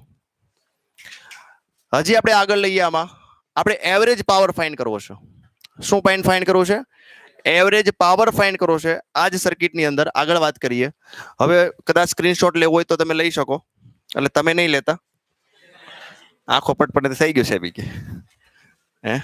હજી આપણે આગળ લઈએ. આમાં આપણે એવરેજ પાવર ફાઇન્ડ કરવો છે. શું ફાઇન્ડ કરવું છે? એવરેજ પાવર ફાઇન્ડ કરવો છે. આ જ સર્કિટની અંદર આગળ વાત કરીએ. હવે કદાચ સ્ક્રીનશોટ લેવો હોય તો તમે લઈ શકો, એટલે તમે નહીં લેતા. આંખો પટપટ થઈ ગયું છે બી કે હે.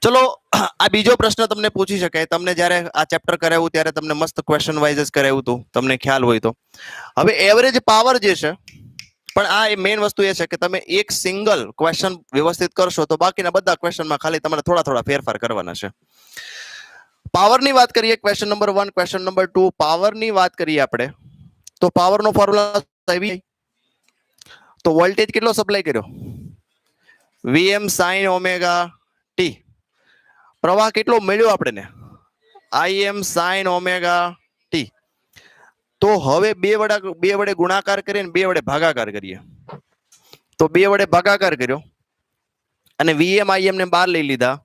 ચલો, આ બીજો પ્રશ્ન તમને પૂછી શકાય. તમને જ્યારે આ ચેપ્ટર કરાવ્યું ત્યારે તમને મસ્ત ક્વેશ્ચન વાઇઝ જ કરાવ્યું હતું, તમને ખ્યાલ હોય તો. હવે એવરેજ પાવર જે છે, પણ આ મેઇન વસ્તુ એ છે કે તમે એક સિંગલ ક્વેશ્ચન વ્યવસ્થિત કરશો તો બાકીના બધા ક્વેશ્ચનમાં ખાલી તમારે થોડા થોડા ફેરફાર કરવાના છે. પાવરની વાત કરીએ, ક્વેશ્ચન નંબર 1, ક્વેશ્ચન નંબર 2. પાવરની વાત કરીએ આપણે તો પાવરનો ફોર્મ્યુલા તો વોલ્ટેજ કેટલો સપ્લાય કર્યો? Vm sin omega T. પ્રવાહ કેટલો મળ્યો આપણને? Im sin omega T. તો હવે બે વડે ગુણાકાર કરીએ ને બે વડે ભાગાકાર કરીએ. તો બે વડે ભાગાકાર કર્યો અને Vm Im ને બહાર લઈ લીધા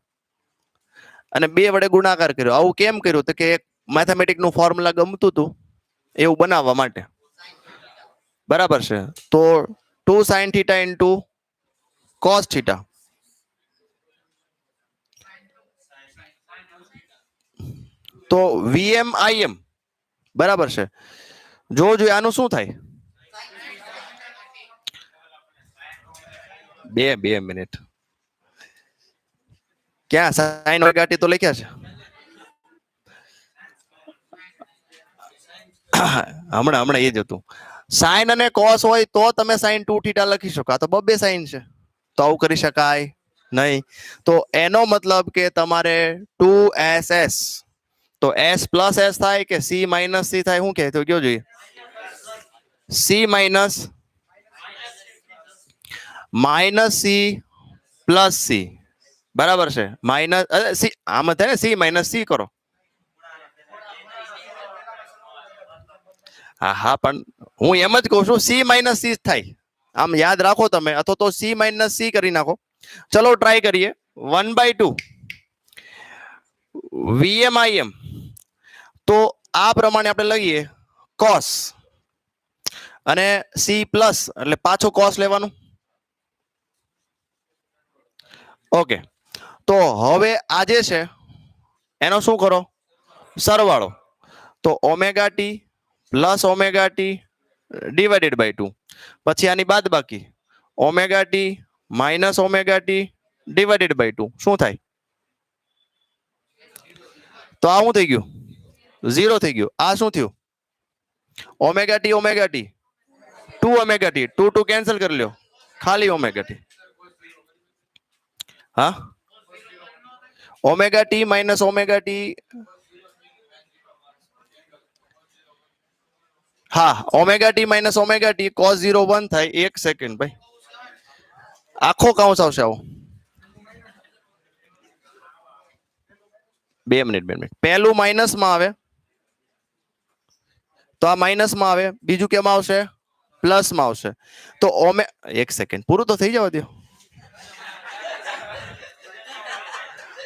અને બે વડે ગુણાકાર કર્યો. આવું કેમ કર્યું? તો કે એક મેથેમેટિક નું ફોર્મ્યુલા ગમતું હતું એવું બનાવવા માટે. બરાબર છે. તો 2 sin theta into cos theta. તો વીએમ આઈએમ બરાબર છે. જો જોઈએ આનું શું થાય? 2 મિનિટ. ક્યાં સાઈન ઓમેગા ટી તો લખ્યા છે. હમણાં એ જ હતું. સાઈન અને કોસ હોય તો તમે સાઈન 2 થીટા લખી શકો. આ તો બબ્બે સાઈન છે તો આવું કરી શકાય નહીં. તો એનો મતલબ કે તમારે 2ss તો s પ્લસ s થાય કે c માઇનસ c થાય? શું કે તો કયો જોઈએ? c minus c plus c બરાબર છે. માઇનસ સી આમ થાય ને, c માઇનસ c કરો. હા પણ હું એમ જ કહું છું c માઇનસ c થાય. આમ યાદ રાખો તમે, અથવા તો c માઇનસ c કરી નાખો. ચલો ટ્રાય કરીએ. 1/2 VMIM તો આ પ્રમાણે આપણે લઈએ cos અને c પ્લસ એટલે પાછો cos લેવાનું. ઓકે, તો હવે આજે છે એનો શું કરો? સરવાળો. તો omega T plus omega T divided by 2. પછી આની બાદ બાકી omega T minus omega T divided by 2. શું થાય? તો આ શું થઈ ગયું? 0 થઈ ગયું. આ શું થયું? Omega T 2 omega T 2 cancel કરી લ્યો, ખાલી ઓમેગા ટી. હા, omega T minus omega T. હા, omega T minus omega T cos 0 1 થાય. 1 સેકન્ડ ભાઈ, આખો કાઉન્સ આવશે આવો. 2 મિનિટ. પહેલું માઇનસ માં આવે તો આ માઇનસ માં આવે, બીજું કેમાં આવશે? પ્લસ માં આવશે. તો 1 સેકન્ડ પૂરું તો થઈ જવા દો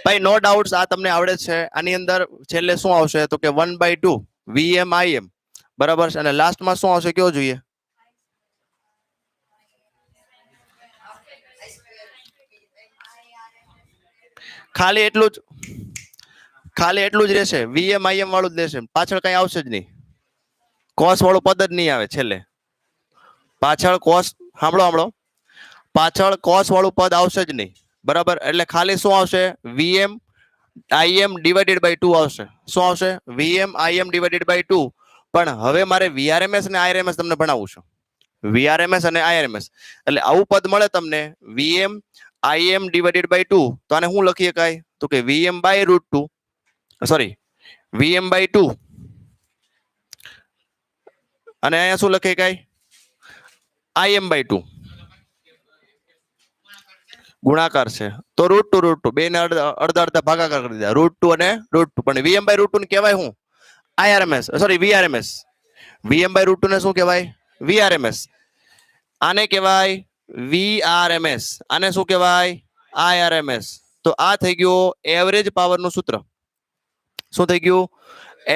ભાઈ. નો ડાઉટ આ તમને આવડે છે. આની અંદર છેલ્લે શું આવશે? તો કે 1/2 VMIM બરાબર છે. અને લાસ્ટમાં શું આવશે કયો જોઈએ? ખાલી એટલું જ રહેશે. VMIM વાળું જ રહેશે. પાછળ કઈ આવશે જ નહીં. કોસ વાળું પદ જ નહીં આવે છેલ્લે. પાછળ કોસ સાંભળો પાછળ કોસ વાળું પદ આવશે જ નહીં. બરાબર, એટલે ખાલી શું આવશે? VM IM ડિવાઇડેડ બાય 2 આવશે. શું આવશે? VM IM divided by 2. પણ હવે મારે VRMS અને IRMS તમને ભણાવું છું. VRMS અને IRMS એટલે આવું પદ મળે તમને VM IM ડિવાઇડેડ બાય 2. તો આને શું લખી શકાય? તો કે VM by √2, sorry VM by 2. અને અહીંયા શું લખી શકાય? IM બાય 2 ગુણાકાર છે તો √2 બે ને અડધા ભાગાકાર કરી દીધા. √2 અને √2. પણ VM બાય √2 ને કહેવાય શું? IRMS, sorry VRMS. VM by √2 ને શું કહેવાય? VRMS. આને કહેવાય VRMS. આને શું કહેવાય? IRMS. તો આ થઈ ગયું એવરેજ પાવરનું સૂત્ર. શું થઈ ગયું?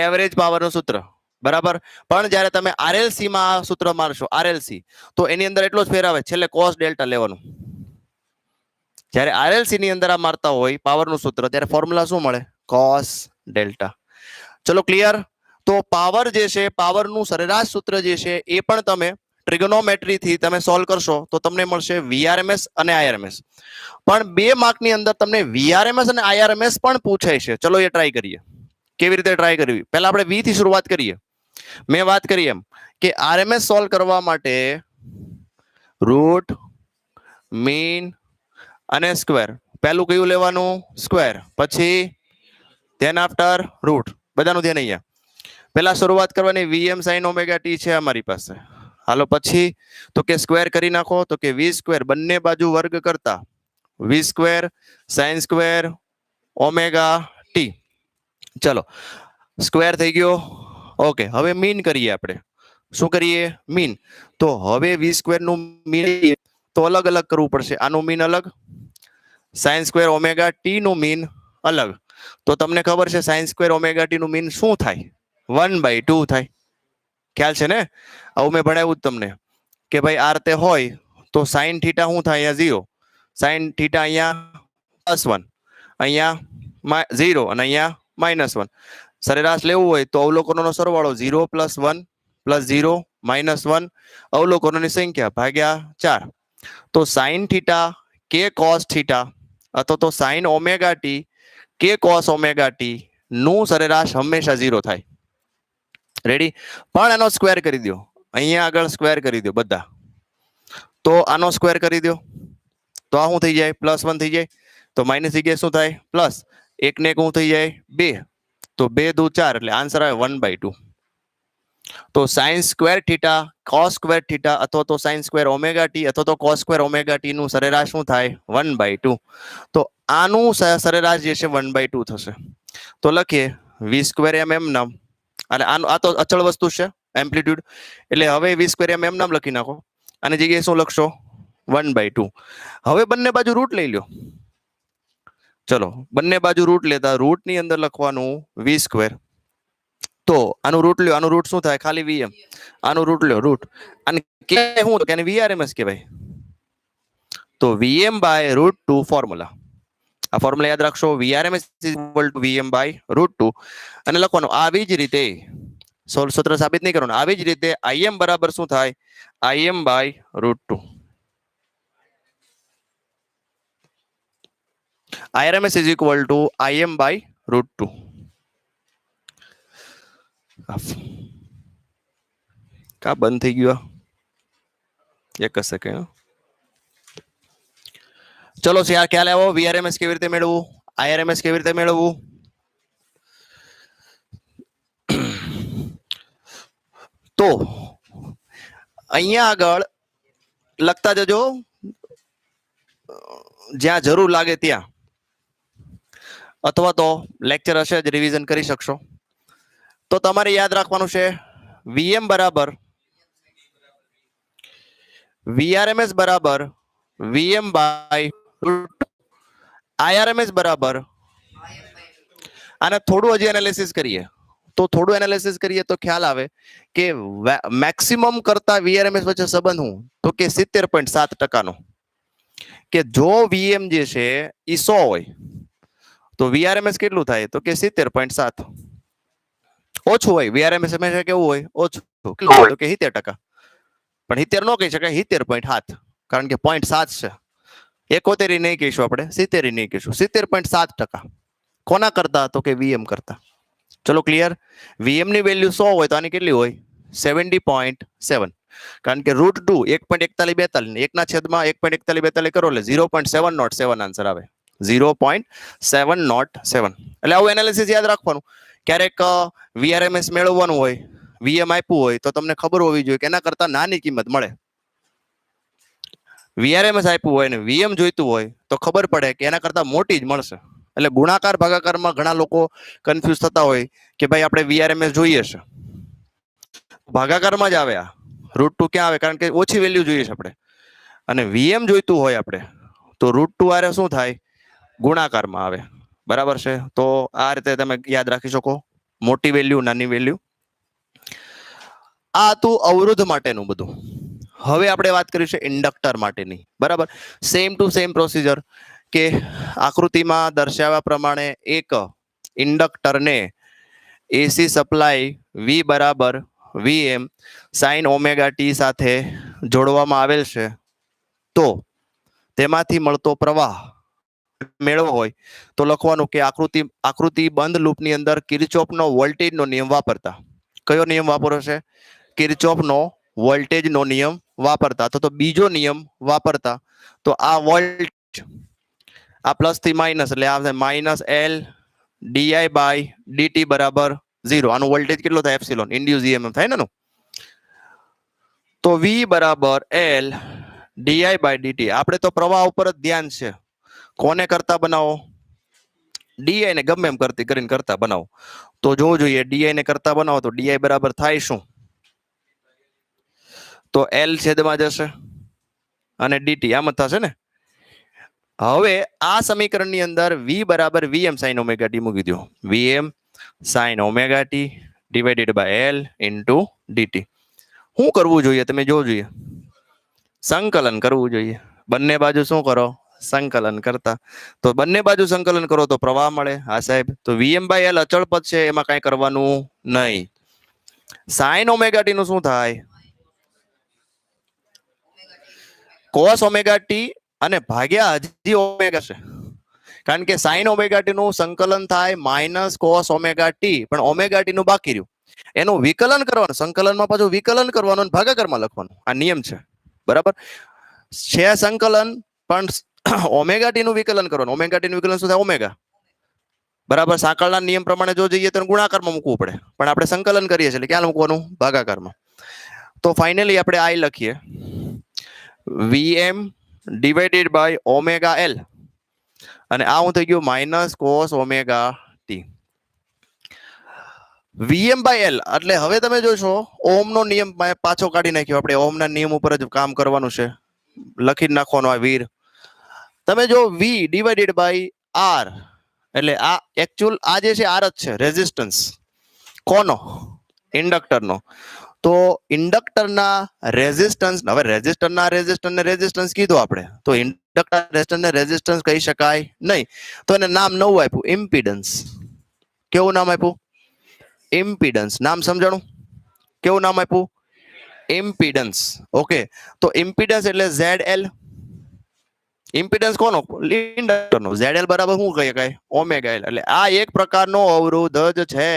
એવરેજ પાવરનું સૂત્ર. બરાબર. પણ જ્યારે તમે RLC માં સૂત્ર મારશો, RLC, તો એની અંદર એટલો જ ફેર આવે, છેલ્લે cos ડેલ્ટા લેવાનું. જ્યારે RLC ની અંદર આ મારતા હોય પાવરનું સૂત્ર, ત્યારે ફોર્મ્યુલા શું મળે? cos delta. ચલો ક્લિયર. તો પાવર જે છે, પાવરનું સરેરાશ સૂત્ર જે છે એ પણ તમે ટ્રિગોનોમેટ્રી થી તમે સોલ્વ કરશો તો તમને મળશે VRMS અને IRMS. પણ 2 માર્કની અંદર તમને VRMS અને IRMS પણ પૂછાય છે. ચલો એ ટ્રાય કરીએ. કેવી રીતે ટ્રાય કરવી? પહેલા આપણે V થી શરૂઆત કરીએ. મેં વાત કરી એમ કે RMS સોલ્વ કરવા માટે રૂટ, મીન અને સ્ક્વેર. પહેલું કયું લેવાનું? સ્ક્વેર. પછી ધેન આફ્ટર રૂટ. બધાનું ધ્યાન અહીંયા. પહેલા શરૂઆત કરવાની VM sin ઓમેગા ટી છે અમારી પાસે. હાલો પછી તો કે સ્ક્વેર કરી નાખો. તો કે V સ્ક્વેર બંને બાજુ વર્ગ કરતા V square sin square omega T. ચલો સ્ક્વેર થઈ ગયો. ઓકે, હવે મીન કરીએ આપણે. શું કરીએ? મીન. તો હવે V સ્ક્વેર નું મીન તો અલગ અલગ કરવું પડશે. આનું મીન અલગ, sin સ્ક્વેર ઓમેગા ટી નું મીન અલગ. તો તમને ખબર છે sin સ્ક્વેર ઓમેગા ટી નું મીન શું થાય? 1/2 થાય. ખ્યાલ છે ને? આવું મેં ભણાવ્યું તમને કે ભાઈ આ રીતે હોય તો sin થીટા શું થાય? અહીંયા 0, sin થીટા અહીંયા +1, અહીંયા 0 અને અહીંયા -1. સરેરાશ લેવું હોય તો અવલોકનોનો સરવાળો 0 + 1 + 0 -1 અવલોકનોની સંખ્યા ભાગ્યા 4. તો sin થીટા કે cos થીટા અથવા તો sin ઓમેગા ટી કે cos ઓમેગા ટી નું સરેરાશ હંમેશા 0 થાય. રેડી? પણ આનો સ્ક્વેર કરી દો. અહીંયા આગળ સ્ક્વેર કરી દો બધા. તો આનો સ્ક્વેર કરી દો તો આ શું થઈ જાય? +1 થઈ જાય. તો માઇનસ જગ્યાએ શું થાય? પ્લસ. 1 ને 1 શું થઈ જાય? 2. તો 2 દુ 4 એટલે આન્સર આવે 1/2. તો sin square theta cos square theta અથવા તો sin સ્ક્વેર ઓમેગા ટી અથવા તો cos સ્ક્વેર ઓમેગા ટી નું સરેરાશ શું થાય? 1/2. તો આનું સરેરાશ જે છે 1/2 થશે. તો લખીએ v² એમ નામ, અને આ તો અચળ વસ્તુ છે એમ્પ્લિટ્યુડ, એટલે હવે v² એમ નામ લખી નાખો. અને જગ્યાએ શું લખશો? 1/2. હવે બંને બાજુ રૂટ લઈ લો. ચલો બંને બાજુ રૂટ લેતા રૂટ ની અંદર લખવાનું v². તો આનું રૂટ લ્યો, આનું રૂટ શું થાય? ખાલી vm. આનું રૂટ લ્યો રૂટ, અને કે શું તો કે vrms કહેવાય. તો vm/√2 ફોર્મ્યુલા. આ ફોર્મ્યુલા યાદ રાખશો, vrms = vm/√2. અને લખવાનું આવી જ રીતે સૂત્ર સાબિત નહીં કરવાનું, આવી જ રીતે im બરાબર શું થાય? im/√2. IRMS = im/√2. કા બંધ થઈ ગયું? એક જ સેકન્ડ. ચલો ખ્યાલ આવો VRMS કેવી રીતે મેળવવું, IRMS કેવી રીતે મેળવવું? તો અહીંયા આગળ લખતા જજો જ્યાં જરૂર લાગે ત્યાં, અથવા તો લેક્ચર હશે જ રિવિઝન કરી શકશો. તો તમારે યાદ રાખવાનું છે VM બરાબર VRMS બરાબર VM/√2, IRMS બરાબર. આને થોડું હજી એનાલિસિસ કરીએ તો ખ્યાલ આવે કે મેક્સિમમ કરતા VRMS વચ્ચે સંબંધ હું તો કે 70.7% નો. કે જો VM જે છે એ 100 હોય તો VRMS કેટલું થાય? તો કે 70.7. ઓછું હોય VRMS હંમેશા કેવું હોય? ઓછું. કેટલું હોય? તો કે 70%. પણ 70 નો કહી શકાય, 70.7, કારણ કે 0.7 છે. 71 નહીં કહીશું આપણે, 70 નહીં કહીશું. 70.7%. કોના કરતા? તો કે VM કરતા. ચલો ક્લિયર? VM ની વેલ્યુ 100 હોય તો આની કેટલી હોય? 70.7. કારણ કે √2 1.4142 1 ના છેદમાં 1.4142 કરો એટલે 0.707 આન્સર આવે. 0.707. એટલે આવું એનાલિસિસ યાદ રાખવાનું. ક્યારેક VRMS મેળવવાનું હોય, VM આપ્યું હોય તો તમને ખબર હોવી જોઈએ કે એના કરતા નાની કિંમત મળે. VRMS આપ્યું હોય ને VM જોઈતું હોય તો ખબર પડે કે એના કરતા મોટી જ મળશે. એટલે ગુણાકાર ભાગાકારમાં ઘણા લોકો કન્ફ્યુઝ થતા હોય કે ભાઈ આપણે VRMS જોઈએ છે, ભાગાકારમાં જ આવે. આ √2 ક્યાં આવે? કારણ કે ઓછી વેલ્યુ જોઈએ છે આપણે. અને VM જોઈતું હોય આપણે તો √2 આરે શું થાય? ગુણાકારમાં આવે. બરાબર છે? તો આ રીતે તમે યાદ રાખી શકો, મોટી વેલ્યુ, નાની વેલ્યુ. આ હતું અવરોધ માટેનું બધું. હવે આપણે વાત કરીશું ઇન્ડક્ટર માટેની. બરાબર? સેમ ટુ સેમ પ્રોસિજર, કે આકૃતિમાં દર્શાવ્યા પ્રમાણે એક ઇન્ડક્ટરને AC સપ્લાય V બરાબર VM sin ઓમેગા ટી સાથે જોડવામાં આવેલ છે. તો તેમાંથી મળતો પ્રવાહ મેળવવો હોય તો લખવાનું કે આકૃતિ બંધ લૂપની અંદર કિર્ચોફનો વોલ્ટેજનો નિયમ વાપરતા. કયો નિયમ વાપરો છે? કિર્ચોફનો વોલ્ટેજનો નિયમ વાપરતા, તો બીજો નિયમ વાપરતા. તો આ વોલ્ટ, આ પ્લસ થી માઇનસ એટલે આ -L di/dt બરાબર 0. આનું વોલ્ટેજ કેટલો થાય? એપ્સિલોન. ઇન્ડ્યુસ EMF થાય ને. તો V બરાબર L di/dt. આપણે તો પ્રવાહ ઉપર જ ધ્યાન છે. કોને કરતા બનાવો? DI ને ગમે એમ કરીને કરતા બનાવો. તો જોવું જોઈએ DI ને કરતા બનાવો તો DI બરાબર થાય શું? તો L છેદમાં જશે અને dt આમ જ થશે ને. હવે આ સમીકરણની અંદર V બરાબર VM sin ઓમેગા ટી મૂકી દો. VM sin omega T /L × dt. શું કરવું જોઈએ? તમે જોવું જોઈએ, સંકલન કરવું જોઈએ. બંને બાજુ શું કરો? સંકલન કરતા. તો બંને બાજુ સંકલન કરો તો પ્રવાહ મળે. હા સાહેબ. તો Vm/L અચળ પદ છે, એમાં કઈ કરવાનું નહીં. sin ઓમેગા ટી નું શું થાય? cos ઓમેગા ટી અને ભાગ્યા હજી ઓમેગા છે, કારણ કે sin ઓમેગા ટી નું સંકલન થાય માઇનસ cos ઓમેગા ટી, પણ ઓમેગા ટી નું બાકી રહ્યું, એનું વિકલન કરવાનું, સંકલનમાં પાછું વિકલન કરવાનું અને ભાગાકારમાં લખવાનું. આ નિયમ છે, બરાબર છે. સંકલન પણ ઓમેગા ટી નું વિકલન કરવાનું. ઓમેગા ટી નું વિકલન શું થાય? ઓમેગા. બરાબર. સાંકળના નિયમ પ્રમાણે જો જઈએ તો ગુણાકારમાં મૂકવું પડે, પણ આપણે સંકલન કરીએ છીએ એટલે ક્યાં મૂકવાનું? ભાગાકારમાં. તો ફાઇનલી આપણે આઈ લખીએ Vm divided by omega L, અને આ હું થઈ ગયું minus cos omega T. Vm/L એટલે હવે તમે જોશો ઓહમનો નિયમ પાછો કાઢી નાખ્યો આપણે. ઓહમના નિયમ ઉપર જ કામ કરવાનું છે, લખી નાખવાનો આ વીર. તમે જો V ડિવાઇડેડ બાય R, એટલે આ એકચ્યુઅલ આ જે છે R જ છે, રેઝિસ્ટન્સ. કોનો? ઇન્ડક્ટરનો. તો ઇન્ડક્ટરના રેઝિસ્ટન્સ, હવે રેઝિસ્ટરના રેઝિસ્ટન્સને રેઝિસ્ટન્સ કીધું આપણે, તો ઇન્ડક્ટર રેઝિસ્ટન્સને રેઝિસ્ટન્સ કહી શકાય નહીં. તો એને નામ નવું આપ્યું, ઇમ્પિડન્સ. કેવું નામ આપ્યું? ઇમ્પિડન્સ. નામ સમજાણું? કેવું નામ આપ્યું? ઇમ્પિડન્સ. ઓકે. તો ઇમ્પિડન્સ એટલે ZL. ઇમ્પિડન્સ કોનો? ઇન્ડક્ટરનો. ZL બરાબર શું કહી શકાય? Omega L. એટલે આ એક પ્રકારનો અવરોધ જ છે.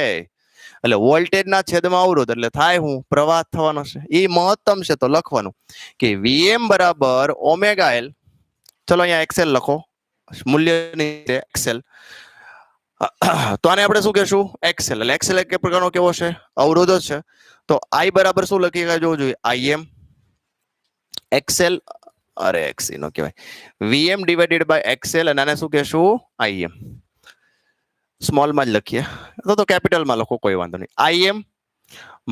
એટલે વોલ્ટેજના છેદમાં અવરોધ એટલે થાય હું? પ્રવાહ થવાનો છે. એ મહત્તમ છે તો લખવાનું કે Vm બરાબર ઓમેગા એલ. ચલો અહીંયા એક્સેલ લખો, મૂલ્યની એક્સેલ. તો આને આપણે શું કહેશું? એક્સેલ. એટલે એક્સેલ એક પ્રકારનો કેવો છે? અવરોધ જ છે. તો I બરાબર શું લખી શકાય જોવું જોઈએ? Im એક્સેલ, અરે એક્સી નો કહેવાય, Vm ડિવાઇડેડ બાય એક્સેલ, અને આને શું કહેશું? Im. સ્મોલમાં જ લખીએ તો કેપિટલમાં લખો, કોઈ વાંધો નહીં. Im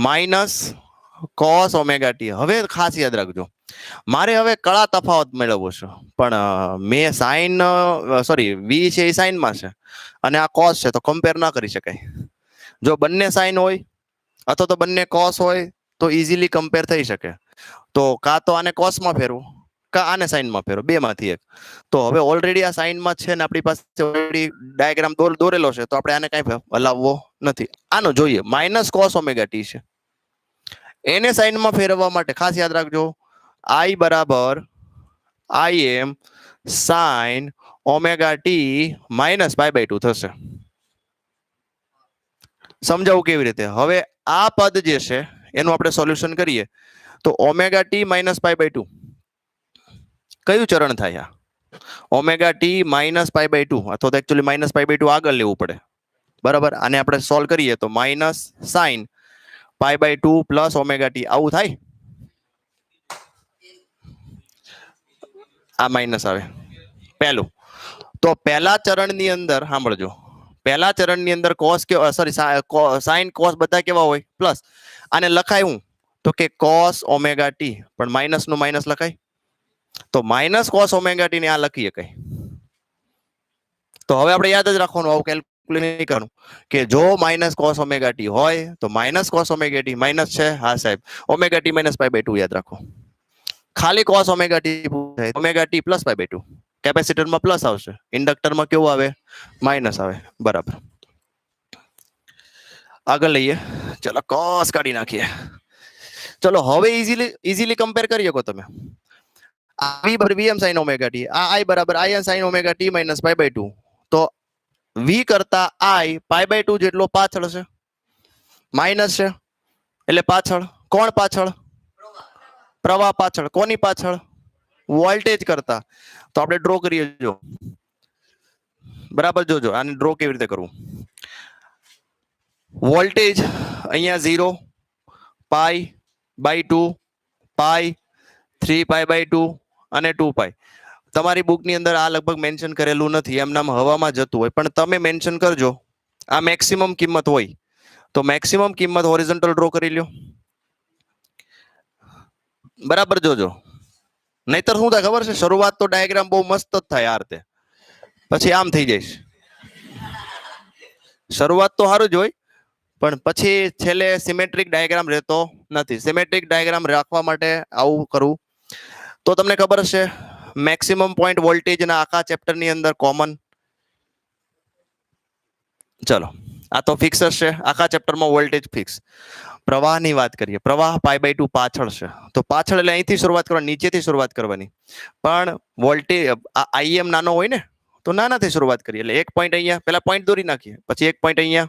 minus cos omega T. હવે ખાસ યાદ રાખજો, મારે હવે કળા તફાવત મેળવવો છે, પણ મેં સાઇન સોરી વી છે એ સાઇનમાં છે અને આ કોસ છે, તો કમ્પેર ના કરી શકાય. જો બંને સાઇન હોય અથવા તો બંને કોસ હોય તો ઇઝીલી કમ્પેર થઈ શકે. તો કાં તો આને કોસમાં ફેરવું, કાં આને સાઇનમાં ફેરવો, બે માંથી એક. તો હવે ઓલરેડી આ સાઇનમાં છે ને આપણી પાસે ઓલરેડી ડાયાગ્રામ દોરેલો છે, તો આપણે આને કઈ હલાવવો નથી. આનો જોઈએ માઇનસ કોસ ઓમેગા ટી છે, એને સાઇનમાં ફેરવવા માટે ખાસ યાદ રાખજો, I બરાબર Im sine omega T minus π/2 થશે. સમજાવું કેવી રીતે? હવે આ પદ જે છે એનું આપણે સોલ્યુશન કરીએ તો ઓમેગા ટી માઇનસ π/2 કયું ચરણ થાય? ઓમેગા ટી માઇનસ π/2, અથવા તો એકચ્યુઅલી માઇનસ π/2 આગળ લેવું પડે, બરાબર. આને આપણે સોલ્વ કરીએ તો minus sine π/2 plus omega T, આવું થાય. આ માઇનસ આવે પહેલું. તો પહેલા ચરણની અંદર સાંભળજો, પહેલા ચરણની અંદર કોસ કે સોરી સાઇન કોસ બધા કેવા હોય? પ્લસ. આને લખાય હું? તો કે કોસ ઓમેગા ટી, પણ માઇનસ નું માઇનસ લખાય, તો માઇનસ કોસ ઓમેગા ટી ને આ લખીએ કઈ. તો હવે આપણે યાદ જ રાખવાનું, આવું કેલ્ક્યુલેટ નહીં કરવાનું કે જો માઇનસ કોસ ઓમેગા ટી હોય તો minus cos omega T minus છે. હા સાહેબ, ઓમેગા ટી માઇનસ π/2 યાદ રાખો. ખાલી કોસ ઓમેગા ટી પૂછાય, ઓમેગા ટી પ્લસ π/2. કેપેસિટરમાં પ્લસ આવશે, ઇન્ડક્ટરમાં કેવું આવે? માઇનસ આવે, બરાબર. આગળ લઈએ, ચલો કોસ કાઢી નાખીએ. ચલો હવે ઇઝીલી કમ્પેર કરી શકો તમે. V બરાબર Vm sin ઓમેગા ટી, આ I બરાબર Im sin omega T minus π/2. તો V કરતા I π/2 જેટલો પાછળ છે, માઇનસ છે એટલે પાછળ. કોણ પાછળ? પ્રવાહ પાછળ. કોની પાછળ? વોલ્ટેજ કરતા. તો આપણે ડ્રો કરીએ, જો બરાબર જોજો આને ડ્રો કેવી રીતે કરવું. વોલ્ટેજ અહીંયા 0, π/2, π, 3π/2 અને 2π. તમારી બુકની અંદર આ લગભગ મેન્શન કરેલું નથી, એમ નામ હવામાં જતું હોય, પણ તમે મેન્શન કરજો. આ મેક્સિમમ કિંમત હોય તો મેક્સિમમ કિંમત હોરિઝોન્ટલ ડ્રો કરી લ્યો, બરાબર જોજો. નહીતર શું થાય ખબર છે? શરૂઆત તો ડાયાગ્રામ બહુ મસ્ત જ થાય યાર, તે પછી આમ થઈ જાય. શરૂઆત તો સારું જ હોય, પણ પછી છેલ્લે સિમેટ્રિક ડાયાગ્રામ રહેતો નથી. સિમેટ્રિક ડાયાગ્રામ રાખવા માટે આવું કરવું. તો તમને ખબર છે મેક્સિમમ પોઈન્ટ વોલ્ટેજના આખા ચેપ્ટરની અંદર કોમન? ચલો, આ તો ફિક્સ જ છે, આખા ચેપ્ટરમાં વોલ્ટેજ ફિક્સ. પ્રવાહની વાત કરીએ, પ્રવાહ π/2 પાછળ છે, તો પાછળ એટલે અહીંથી શરૂઆત કરવાની, નીચેથી શરૂઆત કરવાની. પણ વોલ્ટેજ આઈએમ નાનો હોય ને, તો નાનાથી શરૂઆત કરીએ. એટલે એક પોઈન્ટ અહીંયા પહેલા પોઈન્ટ દોરી નાખીએ, પછી એક પોઈન્ટ અહીંયા,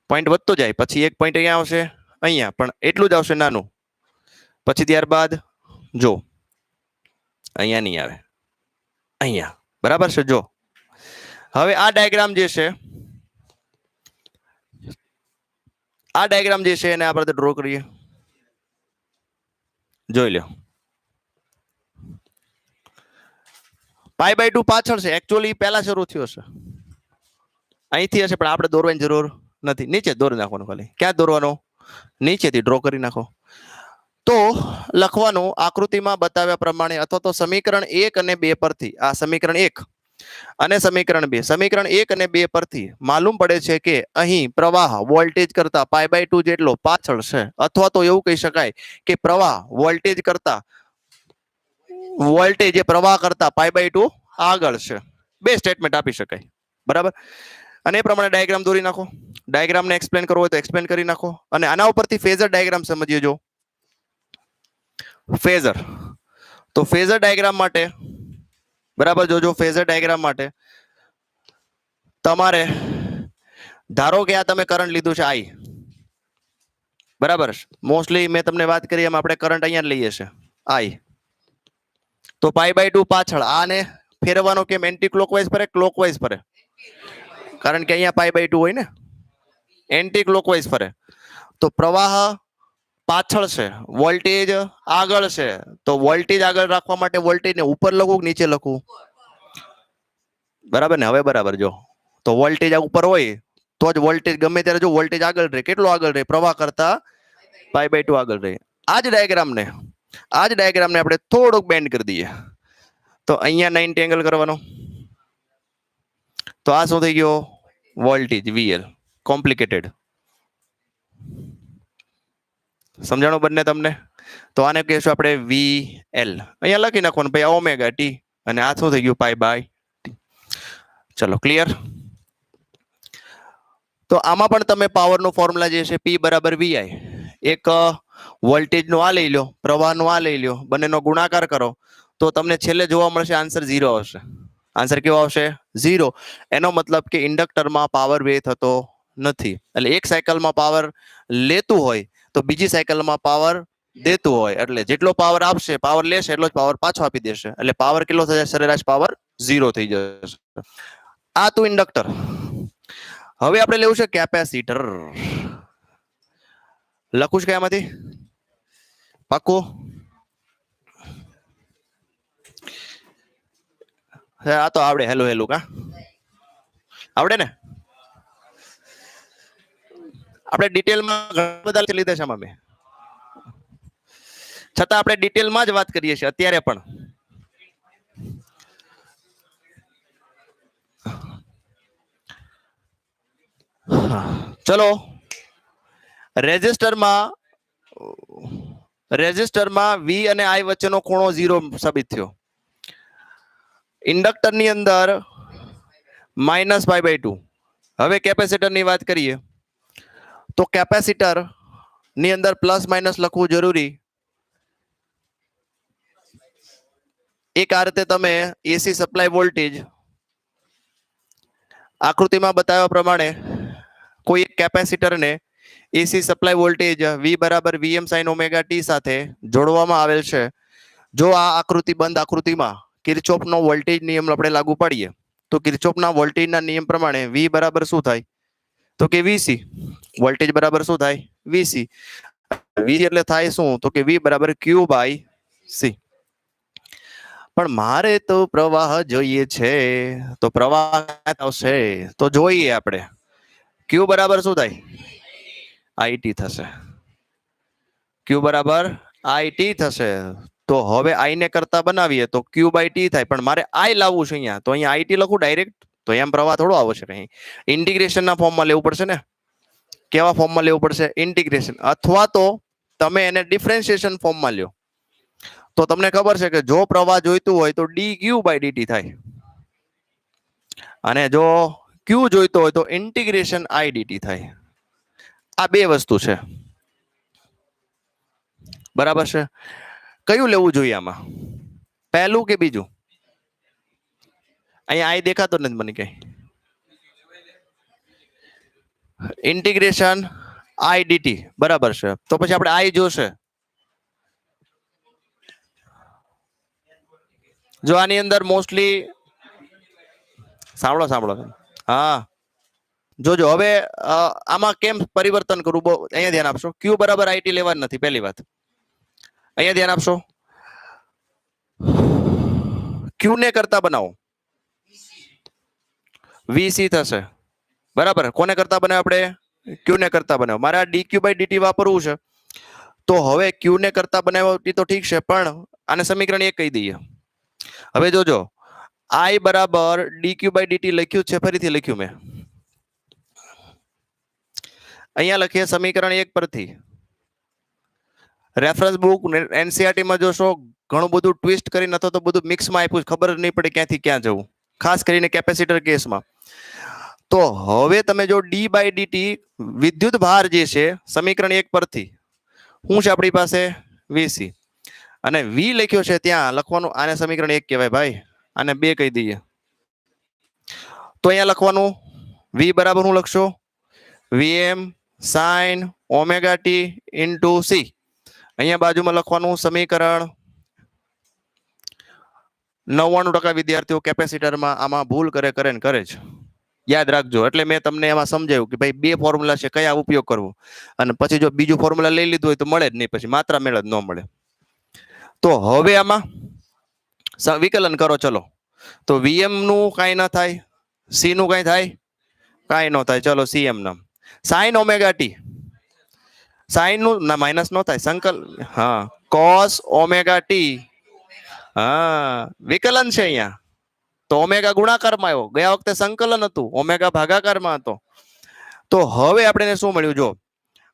પોઈન્ટ વધતો જાય, પછી એક પોઈન્ટ અહીંયા આવશે, અહીંયા પણ એટલું જ આવશે નાનું. પછી ત્યારબાદ જો અહીંયા નહીં આવે, અહીંયા. બરાબર છે? જો હવે આ ડાયાગ્રામ જે છે, આ ડાયાગ્રામ જે છે એને આપણે ડ્રો કરીએ. જોઈ લો, π/2 પાછળ છે, એકચ્યુઅલી પહેલા શરૂ થયો છે, અહીંથી હશે, પણ આપણે દોરવાની જરૂર નથી. નીચે દોરી નાખવાનું, ખાલી ક્યાં દોરવાનો? નીચેથી ડ્રો કરી નાખો. તો લખવાનું આકૃતિમાં બતાવ્યા પ્રમાણે, અથવા તો સમીકરણ 1 અને 2 પરથી, આ સમીકરણ 1 અને સમીકરણ 2, સમીકરણ 1 અને 2 પરથી માલુમ પડે છે કે અહીં પ્રવાહ વોલ્ટેજ કરતા π/2 જેટલો પાછળ છે, અથવા તો એવું કહી શકાય કે પ્રવાહ વોલ્ટેજ કરતા વોલ્ટેજ એ પ્રવાહ કરતા π/2 આગળ છે. બે સ્ટેટમેન્ટ આપી શકાય. બરાબર? અને એ પ્રમાણે ડાયાગ્રામ દોરી નાખો. ડાયાગ્રામને એક્સપ્લેન કરવો હોય તો એક્સપ્લેન કરી નાખો. અને આના ઉપરથી ફેઝર ડાયાગ્રામ સમજીએ. જો ફેઝર, તો ફેઝર ડાયાગ્રામ માટે, બરાબર, જોજો, ફેઝર ડાયાગ્રામ માટે તમારે ધારો કે આ તમે કરંટ લીધું છે I, બરાબર, મોસ્ટલી મેં તમને વાત કરી એમ આપણે કરંટ અહીંયા લઈએ છે I. તો π/2 પાછળ આને ફેરવવાનો કેમ? એન્ટી ક્લોકવાઇઝ ફરે, ક્લોકવાઇઝ ફરે? કારણ કે અહીંયા π/2 હોય ને, એન્ટી ક્લોકવાઇઝ ફરે. તો પ્રવાહ પાછળ છે, વોલ્ટેજ આગળ છે, તો વોલ્ટેજ આગળ રાખવા માટે વોલ્ટેજને ઉપર લખવું કે નીચે લખવું? બરાબર ને? હવે બરાબર. જો તો વોલ્ટેજ ઉપર હોય તો જ વોલ્ટેજ ગમે ત્યારે, જો વોલ્ટેજ આગળ રહે, કેટલો આગળ રહે? પ્રવાહ કરતા π/2 આગળ રહે. આ જ ડાયાગ્રામને આપણે થોડુંક બેન્ડ કરી દઈએ. તો અહીંયા 90 એંગલ કરવાનો. તો આ શું થઈ ગયો? Voltage VL. કોમ્પ્લિકેટેડ સમજાણું બંને તમને? તો આને કહીશું આપણે VL. અહીંયા લખી નાખવાનું ભાઈ ઓમેગા T, અને આ શું થઈ ગયું? π/2. ચલો, ક્લિયર? તો આમાં પણ તમે પાવરનું ફોર્મ્યુલા જે છે P = VI, એક વોલ્ટેજનું આ લઈ લો, પ્રવાહનું આ લઈ લો, બંનેનો ગુણાકાર કરો તો તમને છેલ્લે જોવા મળશે આન્સર 0 આવશે. આન્સર કેવો આવશે? 0. એનો મતલબ કે ઇન્ડક્ટરમાં પાવર વે થતો નથી. એટલે એક સાયકલમાં પાવર લેતું હોય તો બીજી સાયકલમાં પાવર દેતું હોય, એટલે જેટલો પાવર આપશે, પાવર લેશે, એટલો જ પાવર પાછો આપી દેશે. એટલે પાવર કેટલો થશે? સરેરાશ પાવર 0 થઈ જશે. આ તો ઇન્ડક્ટર. હવે આપણે લેવું છે કેપેસિટર. લખું છું કયામાંથી? પાક્કું? આ તો આવડે. હેલું હેલું કા આવડે ને? આપણે ડિટેલમાં ઘણા બધા લીધા છે આમાં મેં, છતાં આપણે ડિટેલમાં જ વાત કરીએ છીએ અત્યારે પણ. ચલો, રેઝિસ્ટરમાં V અને I વચ્ચેનો ખૂણો 0 સાબિત થયો. ઇન્ડક્ટરની અંદર -π/2. હવે કેપેસિટરની વાત કરીએ તો કેપેસિટર ની અંદર પ્લસ માઇનસ લખવું જરૂરી. એક આ રીતે તમે એસી સપ્લાય વોલ્ટેજ આકૃતિમાં બતાવ્યા પ્રમાણે કોઈ એક કેપેસિટરને AC supply voltage V = Vm sin ωt સાથે જોડવામાં આવેલ છે. જો આ આકૃતિ બંધ આકૃતિમાં કિર્ચોફનો વોલ્ટેજ નિયમ આપણે લાગુ પાડીએ તો કિર્ચોફના વોલ્ટેજના નિયમ પ્રમાણે V બરાબર શું થાય? તો કે VC. વોલ્ટેજ બરાબર શું થાય? VC. VC એટલે થાય શું? તો કે V = Q/C. પણ મારે તો પ્રવાહ જોઈએ છે, તો પ્રવાહ આવશે તો જોઈએ આપણે. Q બરાબર શું થાય? IT થશે. Q બરાબર IT થશે. તો હવે I ને કરતા બનાવીએ તો Q/T થાય. પણ મારે I લાવવું છે અહીંયા, તો અહીંયા IT લખું ડાયરેક્ટ? તો એમ પ્રવાહ થોડો આવશે. અહીં ઇન્ટિગ્રેશનના ફોર્મમાં લેવું પડશે ને. કેવા ફોર્મમાં લેવું પડશે? ઇન્ટિગ્રેશન. અથવા તો તમે એને ડિફરન્શિએશન ફોર્મમાં લ્યો. તો તમને ખબર છે કે જો પ્રવાહ જોઈતું હોય તો dq/dt થાય, અને જો q જોઈતો હોય તો ઇન્ટિગ્રેશન I dt થાય. આ બે વસ્તુ છે, બરાબર છે. કયું લેવું જોઈએ આમાં, પહેલું કે બીજું? અહીંયા I દેખાતો નથી મને કઈ. ઇન્ટિગ્રેશન I dt બરાબર છે, તો પછી આપણે I જોશે. જો આની અંદર મોસ્ટલી સાંભળો હા જોજો હવે આમાં કેમ પરિવર્તન કરવું, બહુ અહીંયા ધ્યાન આપશો. q બરાબર IT લેવાનું નથી, પહેલી વાત અહીંયા ધ્યાન આપશો. q ને કરતા બનાવો, VC થશે, બરાબર. કોને કરતા બનાવે આપણે? q ને કરતા બનાવો. મારે આ dq/dt વાપરવું છે, તો હવે q ને કરતા બનાવતી તો ઠીક છે, પણ આને સમીકરણ 1 કહી દઈએ. હવે જોજો, I બરાબર dq/dt લખ્યું છે, ફરીથી લખ્યું મેં. અહીંયા લખીએ સમીકરણ 1 પરથી. રેફરન્સ બુક એનસીઆરટી માં જોશો, ઘણું બધું ટ્વિસ્ટ કરીને અથવા તો બધું મિક્સમાં આપ્યું, ખબર જ નહીં પડે ક્યાંથી ક્યાં જવું, ખાસ કરીને કેપેસિટર કેસમાં. તો હવે તમે જો d/dt વિદ્યુત ભાર જે છે સમીકરણ 1 પરથી શું છે આપણી પાસે? VC, અને V લખ્યો છે ત્યાં લખવાનું, આને સમીકરણ 1 કહેવાય ભાઈ, આને 2 કહી દઈએ. તો અહીંયા લખવાનું V બરાબર હું લખશો? Vm sin omega t into C. અહીંયા બાજુમાં લખવાનું સમીકરણ 99% વિદ્યાર્થીઓ કેપેસિટરમાં આમાં ભૂલ કરે જ. યાદ રાખજો, એટલે મેં તમને એમાં સમજાવ્યું કે ભાઈ 2 ફોર્મ્યુલા છે, કયા ઉપયોગ કરવો, અને પછી જો બીજું ફોર્મ્યુલા લઈ લીધું હોય તો મળે જ નહીં, પછી માત્રા મેળ જ ન મળે. તો હવે આમાં વિકલન કરો ચલો. તો Vm નું કાંઈ ન થાય, C નું કાંઈ થાય? કાંઈ ન થાય. ચલો Cm નામ sin omega t, sin નું ના માઇનસ નો થાય, સંકલ હા cos omega t, હા વિકલન છે અહીંયા. તો ઓમેગા ગુણાકારમાં આવ્યો, ગયા વખતે સંકલન હતું, ઓમેગા ભાગાકારમાં હતો. તો હવે આપણે શું મળ્યું? જો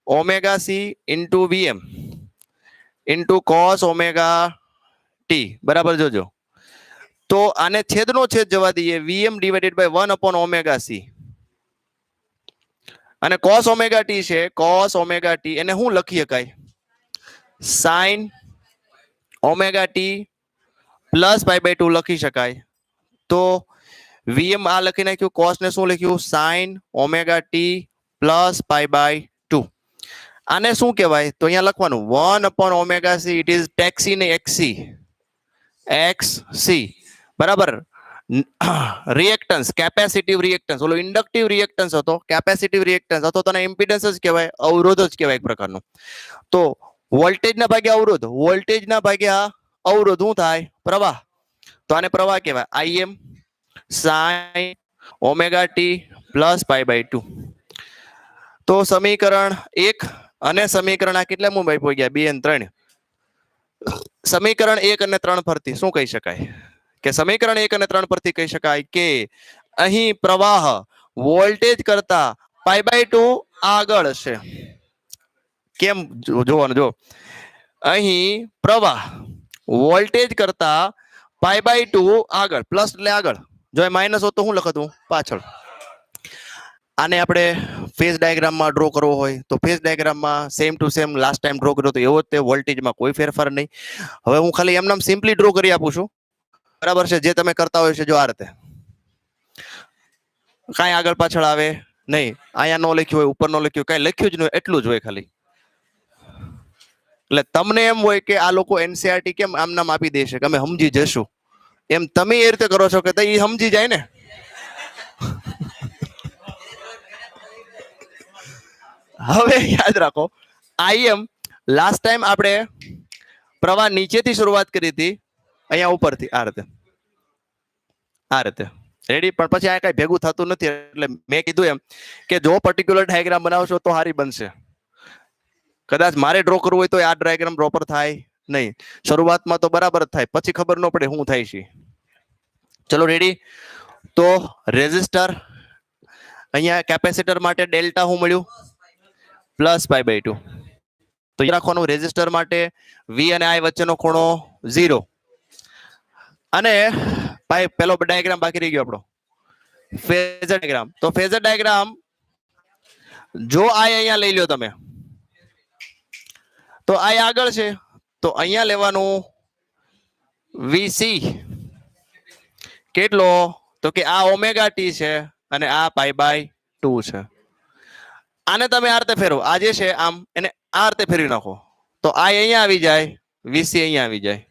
omega c into Vm into cos omega t બરાબર. જોજો, તો આને છેદનો છેદ જવા દઈએ, Vm divided by 1/omega c, અને cos omega t છે, cos omega t એને હું લખી શકાય? sin omega t પ્લસ π/2 લખી શકાય. તો Vm આ લખી નાખ્યું, cos ને શું લખ્યું? sin omega t plus π/2. આને શું કહેવાય? તો અહીંયા લખવાનું 1/omega c, it is taxi ને xc બરાબર. રિએક્ટન્સ કેપેસિટિવ રિએક્ટન્સ, ઓલો ઇન્ડક્ટિવ રિએક્ટન્સ હતો, કેપેસિટિવ રિએક્ટન્સ હતો, તો ઇમ્પિડન્સ જ કહેવાય, અવરોધ જ કહેવાય એક પ્રકારનો. તો વોલ્ટેજના ભાગ્યા અવરોધ, વોલ્ટેજના ભાગ્યા અવરોધ શું થાય? પ્રવાહ. તો આને પ્રવાહ કહેવાય, Im sin omega t plus π/2. તો સમીકરણ 1 અને સમીકરણ આ કેટલા મુંબઈ પહોંચી ગયા? 2 અને 3. સમીકરણ 1 અને 3 પરથી શું કહી શકાય? કે સમીકરણ 1 અને 3 પરથી કહી શકાય કે અહીં પ્રવાહ વોલ્ટેજ કરતા π/2 આગળ છે. કેમ જોવાનું? જો અહીં પ્રવાહ વોલ્ટેજ કરતા π/2 આગળ, પ્લસ એટલે આગળ, જો માઇનસ હોત તો શું લખતું? પાછળ. આને આપણે ફેઝ ડાયાગ્રામમાં ડ્રો કરવો હોય તો ફેઝ ડાયાગ્રામમાં same to same last time draw કર્યો તો એવો જ તે, વોલ્ટેજમાં કોઈ ફેરફાર નહીં. હવે હું ખાલી એમનામ સિમ્પલી ડ્રો કરી આપું છું, બરાબર છે? જે તમે કરતા હોય છે જો આ રીતે, કાંઈ આગળ પાછળ આવે નહીં. અહીંયા નો લખ્યું હોય, ઉપર નો લખ્યું, કાંઈ લખ્યું જ નહીં, એટલું જ હોય ખાલી. એટલે તમને એમ હોય કે આ લોકો એનસીઆરટી કેમ આમ નામ આપી દેશે કે અમે સમજી જશું, એમ તમે એ રીતે કરો છો કે એ સમજી જાય ને. હવે યાદ રાખો, Im લાસ્ટ ટાઈમ આપણે પ્રવાહ નીચેથી શરૂઆત કરી હતી, અહીંયા ઉપરથી આ રીતે, આ રીતે રેડી. પણ પછી આ કઈ ભેગું થતું નથી, એટલે મેં કીધું એમ કે જો પર્ટિક્યુલર ડાયાગ્રામ બનાવશો તો સારી બનશે. કદાચ મારે ડ્રો કરવું હોય તો આ ડાયાગ્રામ પ્રોપર થાય નહીં. શરૂઆતમાં તો બરાબર જ થાય, પછી ખબર ન પડે શું થાય છે. ચલો રેડી. તો રેઝિસ્ટર, અહીંયા કેપેસિટર માટે ડેલ્ટા શું મળ્યું? પ્લસ π/2. તો યાદ રાખવાનું રેઝિસ્ટર માટે V અને I વચ્ચેનો ખૂણો 0. અને ભાઈ પેલો ડાયાગ્રામ બાકી રહી ગયો આપણો ફેઝર ડાયાગ્રામ. તો ફેઝર ડાયાગ્રામ જો I અહીંયા લઈ લ્યો તમે, તો I આગળ છે, તો અહીંયા લેવાનું VC કેટલો, તો કે આ ઓમેગા ટી છે અને આ π/2 છે. આને તમે આ રીતે ફેરવો, આ જે છે આમ એને આ રીતે ફેરવી નાખો, તો I અહીંયા આવી જાય, VC અહીંયા આવી જાય.